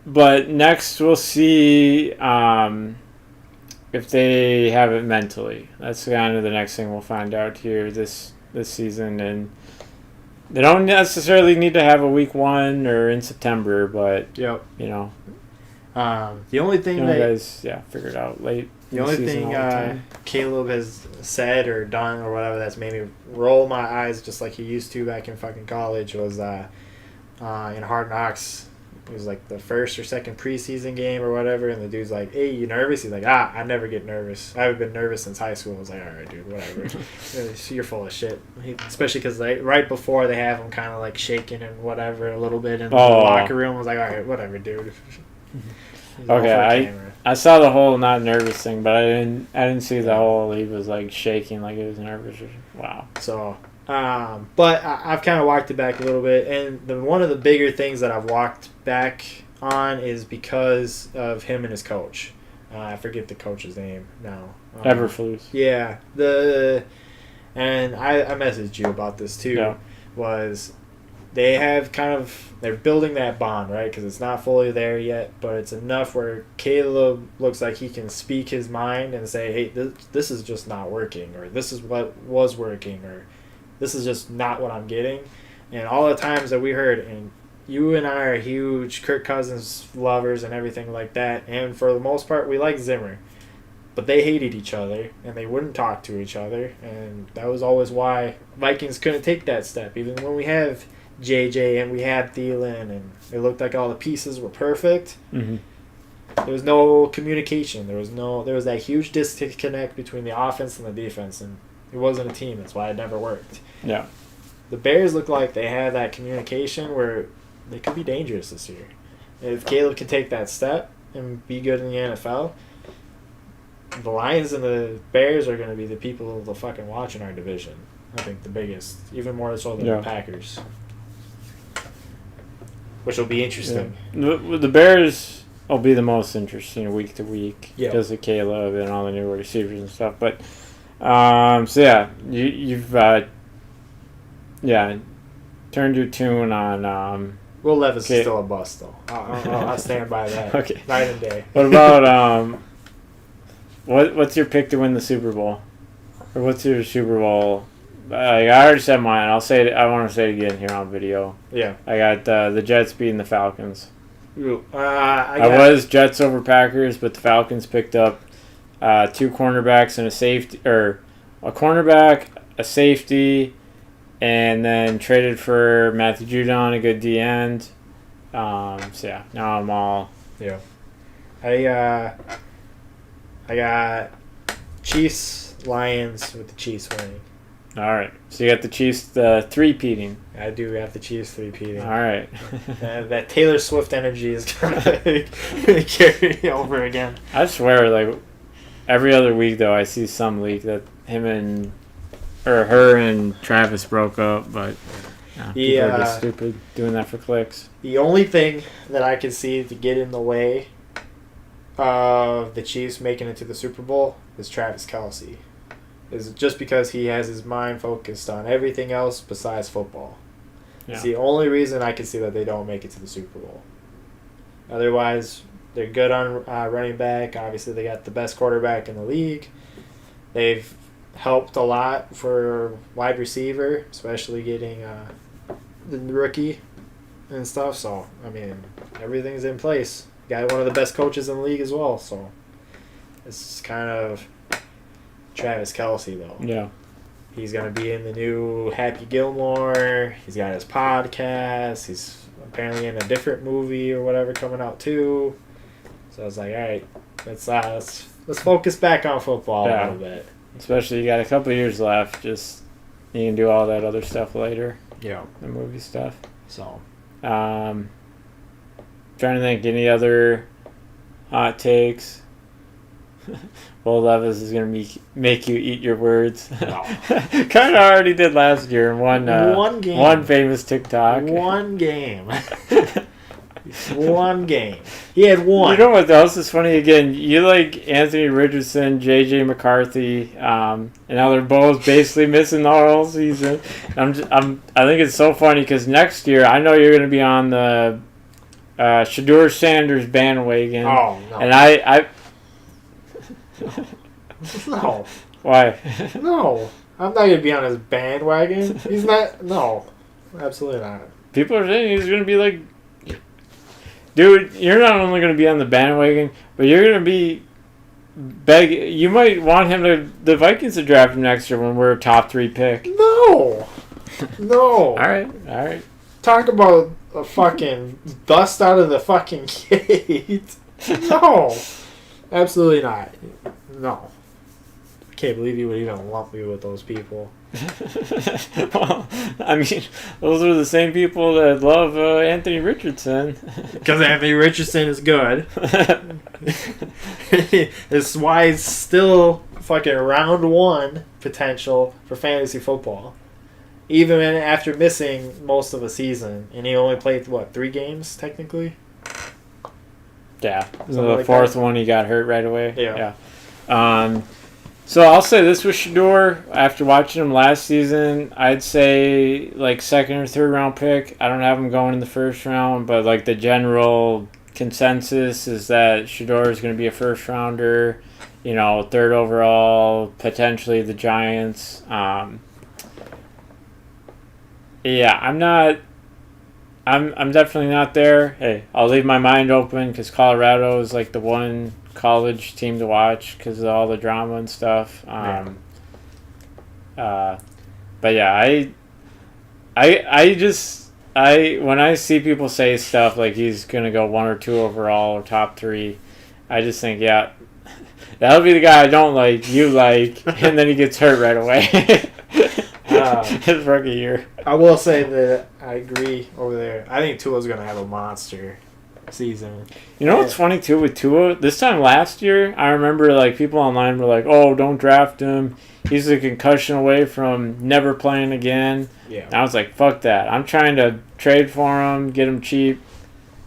But next we'll see if they have it mentally. That's kind of the next thing we'll find out here this season. And they don't necessarily need to have a week 1 or in September, but Yep. the The only thing that guys figured out late. the in only season thing all the time. Caleb has said or done or whatever that's made me roll my eyes just like he used to back in fucking college was in Hard Knocks. It was like the first or second preseason game or whatever, and the dude's like, "Hey, you nervous?" He's like, "I never get nervous. I haven't been nervous since high school." I was like, "All right, dude, whatever." You're full of shit. Especially because right before they have him kind of like shaking and whatever a little bit in the locker room. I was like, "All right, whatever, dude." He's all for the Okay, camera. I saw the whole not nervous thing, but I didn't see the whole he was like shaking like he was nervous. Wow. So, but I've kind of walked it back a little bit, and one of the bigger things that I've walked back on is because of him and his coach. I forget the coach's name now. Eberflus. Yeah, and I messaged you about this too. Yeah. Was they have they're building that bond, right? Because it's not fully there yet, but it's enough where Caleb looks like he can speak his mind and say, "Hey, this is just not working," or "This is what was working," or "This is just not what I'm getting." And all the times that we heard, and you and I are huge Kirk Cousins lovers and everything like that, and for the most part, we like Zimmer. But they hated each other, and they wouldn't talk to each other, and that was always why Vikings couldn't take that step. Even when we have JJ and we had Thielen, and it looked like all the pieces were perfect, Mm-hmm. there was no communication. There was that huge disconnect between the offense and the defense, and it wasn't a team. That's why it never worked. Yeah. The Bears look like they have that communication where they could be dangerous this year. If Caleb can take that step and be good in the NFL, the Lions and the Bears are going to be the people to fucking watch in our division. I think the biggest, even more so than Yeah. the Packers, which will be interesting. The Bears will be the most interesting week to week Yeah. because of Caleb and all the new receivers and stuff. But so yeah, you've turned your tune on. Will Levis Okay. is still a bust, though. I'll stand by that. Okay. Night and day. What about what's your pick to win the Super Bowl, or what's your Super Bowl? I already said mine. I'll say it. I want to say it again here on video. Yeah. I got the Jets beating the Falcons. I I was Jets over Packers, but the Falcons picked up 2 cornerbacks and a safety, or a cornerback, a safety, and then traded for Matthew Judon, a good D end. So yeah, now I'm all. Yeah. I got Chiefs, Lions with the Chiefs winning. All right, so you got the Chiefs 3-peating. I do have the Chiefs 3-peating. All right. That Taylor Swift energy is gonna carry over again. I swear, like every other week though, I see some leak that her and Travis broke up, but people are just stupid doing that for clicks. The only thing that I can see to get in the way of the Chiefs making it to the Super Bowl is Travis Kelce. Is just because he has his mind focused on everything else besides football. Yeah. It's the only reason I can see that they don't make it to the Super Bowl. Otherwise, they're good on running back. Obviously, they got the best quarterback in the league. They've helped a lot for wide receiver, especially getting the rookie and stuff. So, I mean, everything's in place. Got one of the best coaches in the league as well. So, it's kind of Travis Kelce, though. Yeah. He's going to be in the new Happy Gilmore. He's got his podcast. He's apparently in a different movie or whatever coming out, too. So I was like, all right, let's focus back on football a little bit. Especially you got a couple of years left. Just you can do all that other stuff later. Yeah. The movie stuff. So. Trying to think any other hot takes. Will Levis is going to make you eat your words. No. Kind of already did last year in one game. One famous TikTok. One game. One game. He had one. You know what else is funny? Again, you like Anthony Richardson, J.J. McCarthy, and now they're both basically missing the whole season. I think it's so funny because next year I know you're going to be on the Shedeur Sanders bandwagon. Oh, no. And I No. Why? No. I'm not going to be on his bandwagon. He's not. No. Absolutely not. People are saying he's going to be like... Dude, you're not only going to be on the bandwagon, but you're going to be... You might want the Vikings to draft him next year when we're a top 3 pick. No. No. All right. Talk about a fucking dust out of the fucking gate. No. Absolutely not. No. I can't believe you would even lump me with those people. Well, I mean, those are the same people that love Anthony Richardson. Because Anthony Richardson is good. That's why he's still fucking round 1 potential for fantasy football. Even after missing most of a season. And he only played, 3 games, technically? Yeah. Something The like fourth that. one he got hurt right away. Yeah. So I'll say this with Shedeur. After watching him last season, I'd say like 2nd or 3rd round pick. I don't have him going in the 1st round, but like the general consensus is that Shedeur is going to be a 1st rounder. 3rd overall, potentially the Giants. Yeah, I'm definitely not there. Hey, I'll leave my mind open because Colorado is like the one college team to watch because of all the drama and stuff. But yeah, when I see people say stuff like he's gonna go 1 or 2 overall or top 3, I just think that'll be the guy I don't like. You like, and then he gets hurt right away. His rookie year. I will say that I agree over there. I think Tua's going to have a monster season. You know what's funny too with Tua? This time last year, I remember like people online were like, "Oh, don't draft him. He's a concussion away from never playing again." Yeah. And I was like, "Fuck that. I'm trying to trade for him, get him cheap."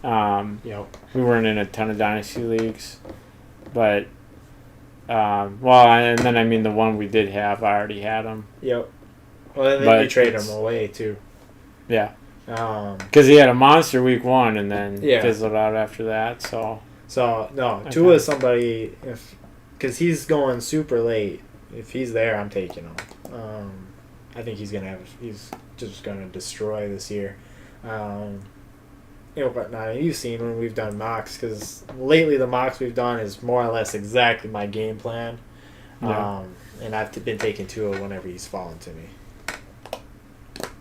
We weren't in a ton of dynasty leagues, but and then I mean the one we did have, I already had him. Yep. Well, then you trade him away too. Yeah. Because he had a monster week 1 and then fizzled out after that. So no, Tua is somebody because he's going super late. If he's there, I'm taking him. I think he's just gonna destroy this year. but now you've seen when we've done mocks, because lately the mocks we've done is more or less exactly my game plan. Yeah. And I've been taking Tua whenever he's fallen to me.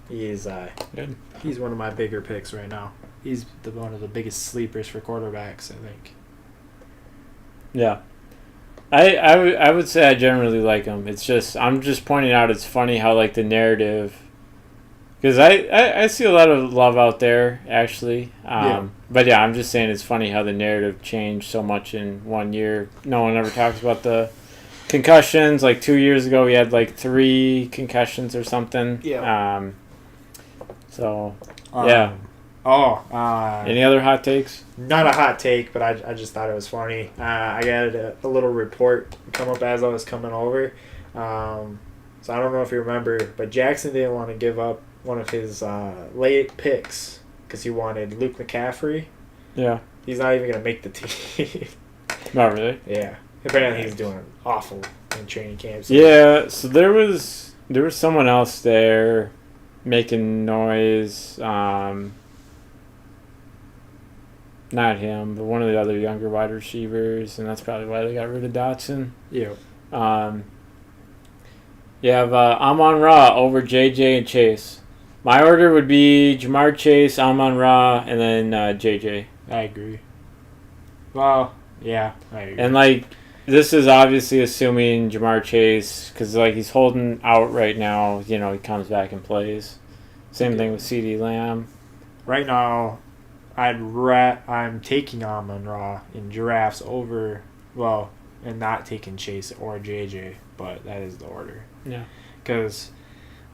He is Good. he's one of my bigger picks right now. He's one of the biggest sleepers for quarterbacks, I think. Yeah. I would say I generally like him. It's just, I'm just pointing out it's funny how, like, the narrative, because I see a lot of love out there, actually. But yeah, I'm just saying it's funny how the narrative changed so much in 1 year. No one ever talks about the concussions. Like 2 years ago, we had like 3 concussions or something. Yeah. Yeah. Any Any other hot takes? Not a hot take, but I just thought it was funny. I got a little report come up as I was coming over. So I don't know if you remember, but Jackson didn't want to give up one of his late picks because he wanted Luke McCaffrey. Yeah. He's not even going to make the team. Not really. Yeah. Apparently he's doing awful in training camps. Yeah, so there was someone else there making noise. Not him, but one of the other younger wide receivers, and that's probably why they got rid of Dotson. Yeah. You have Amon-Ra over JJ and Chase. My order would be Jamar Chase, Amon-Ra, and then JJ. I agree. Well, yeah, I agree. And, like, this is obviously assuming Jamar Chase, because, like, he's holding out right now. You know, he comes back and plays. Same thing with CD Lamb. Right now, I'm taking Amon-Ra in giraffes over, and not taking Chase or JJ, but that is the order. Yeah. Because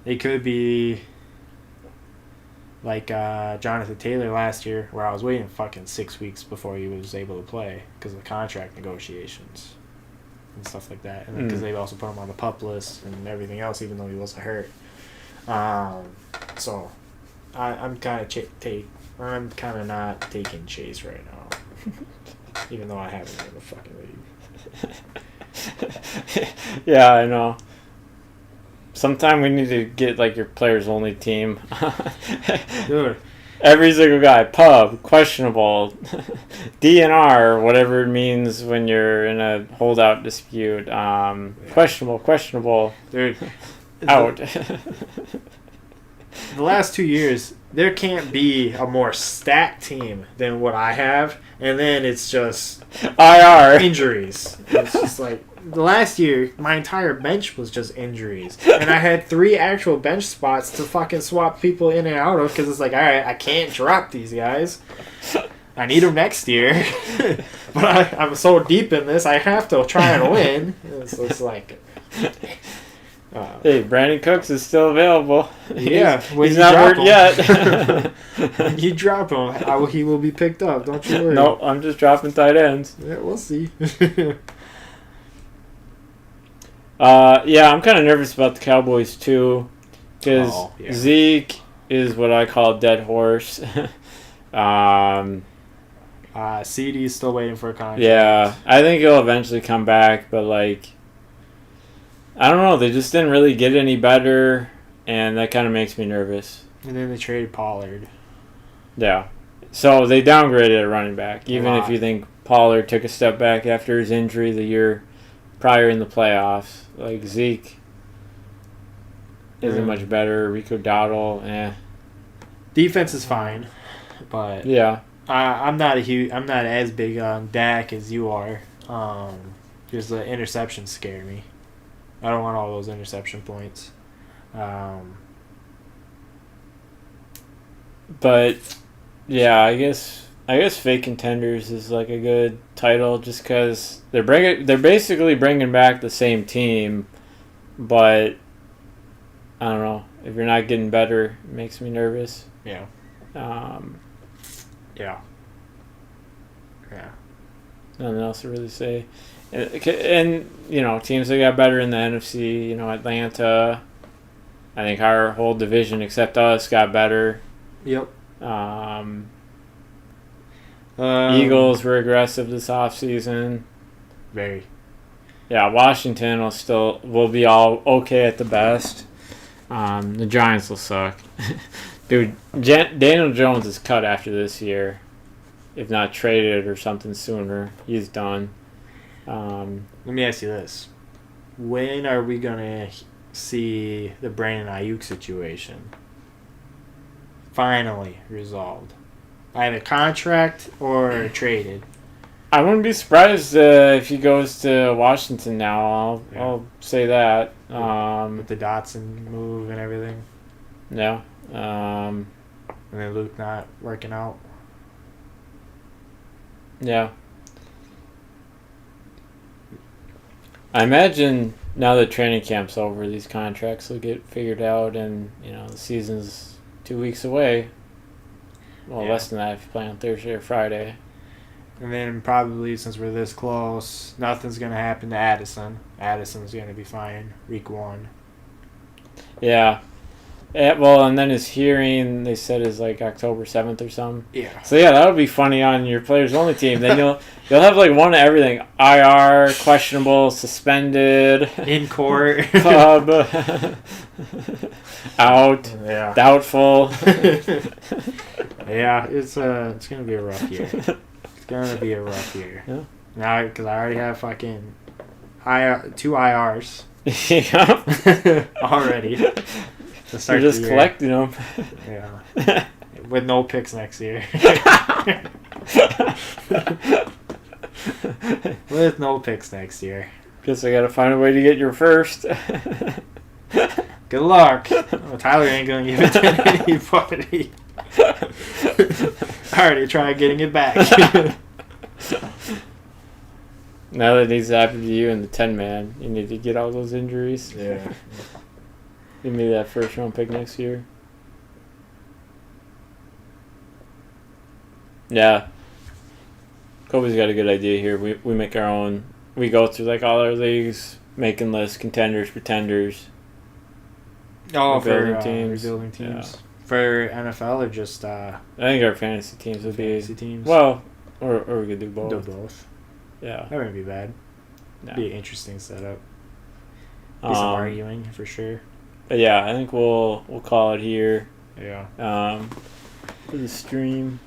they could be like Jonathan Taylor last year, where I was waiting fucking 6 weeks before he was able to play because of the contract negotiations and stuff like that. And because they also put him on the PUP list and everything else, even though he wasn't hurt. So I'm kind of not taking Chase right now, even though I have him in the fucking league. Yeah, I know. Sometime we need to get, like, your players only team. Dude. Every single guy, pub, questionable, DNR, whatever it means when you're in a holdout dispute. Questionable. Dude. Out. The last 2 years, there can't be a more stacked team than what I have, and then it's just IR injuries. It's just like the last year, my entire bench was just injuries, and I had 3 actual bench spots to fucking swap people in and out of because it's like, all right, I can't drop these guys. I need them next year, but I'm so deep in this, I have to try and win. So it's like. Hey, Brandon Cooks is still available. Yeah, he's not hurt yet. When you drop him, he will be picked up. Don't you worry. No, I'm just dropping tight ends. Yeah, we'll see. Yeah, I'm kind of nervous about the Cowboys too, because Zeke is what I call a dead horse. CD is still waiting for a contract. Yeah, I think he'll eventually come back, but, like, I don't know. They just didn't really get any better, and that kind of makes me nervous. And then they traded Pollard. Yeah. So they downgraded a running back, even if you think Pollard took a step back after his injury the year prior in the playoffs. Like, Zeke isn't much better. Rico Dowdle, Defense is fine, but yeah, I'm not as big on Dak as you are. Because the interceptions scare me. I don't want all those interception points. But yeah, I guess Fake Contenders is like a good title just because they're basically bringing back the same team, but I don't know, if you're not getting better, it makes me nervous. Yeah. Yeah. Nothing else to really say. And, you know, teams that got better in the NFC, you know, Atlanta, I think our whole division except us got better. Yep. Eagles were aggressive this offseason. Very. Yeah, Washington will be all okay at the best. The Giants will suck. Dude, Daniel Jones is cut after this year. If not traded or something sooner, he's done. Let me ask you this. When are we going to see the Brandon Ayuk situation finally resolved? Either contract or traded? I wouldn't be surprised if he goes to Washington now. I'll say that. With the Dotson move and everything. Yeah. And then Luke not working out. Yeah. I imagine now that training camp's over, these contracts will get figured out, and the season's 2 weeks away. Well, less than that if you play on Thursday or Friday. And then probably, since we're this close, nothing's going to happen to Addison. Addison's going to be fine week 1. Yeah. Well, and then his hearing, they said, is like October 7th or something. Yeah. So, yeah, that would be funny on your players-only team. Then you'll have, like, one of everything. IR, questionable, suspended. In court. Club. Out. Yeah. Doubtful. Yeah, it's going to be a rough year. It's going to be a rough year. Yeah. Now, because I already have fucking 2 IRs. Yeah. Already. You're just collecting them. Yeah. With no picks next year. With no picks next year. Guess I gotta find a way to get your first. Good luck. Oh, Tyler ain't gonna give it to anybody. I already tried getting it back. Now that he's happened to you in the 10-man, you need to get all those injuries. Yeah. Give me that first round pick next year. Yeah. Kobe's got a good idea here. We make our own. We go through like all our leagues, making lists, contenders, pretenders. Oh, rebuilding for teams. rebuilding teams. Yeah. For NFL or just I think our fantasy teams would be fantasy teams. well, or we could do both. Do both. Yeah. That wouldn't be bad. No. Be an interesting setup. Be some arguing for sure. But yeah, I think we'll call it here. Yeah. For the stream.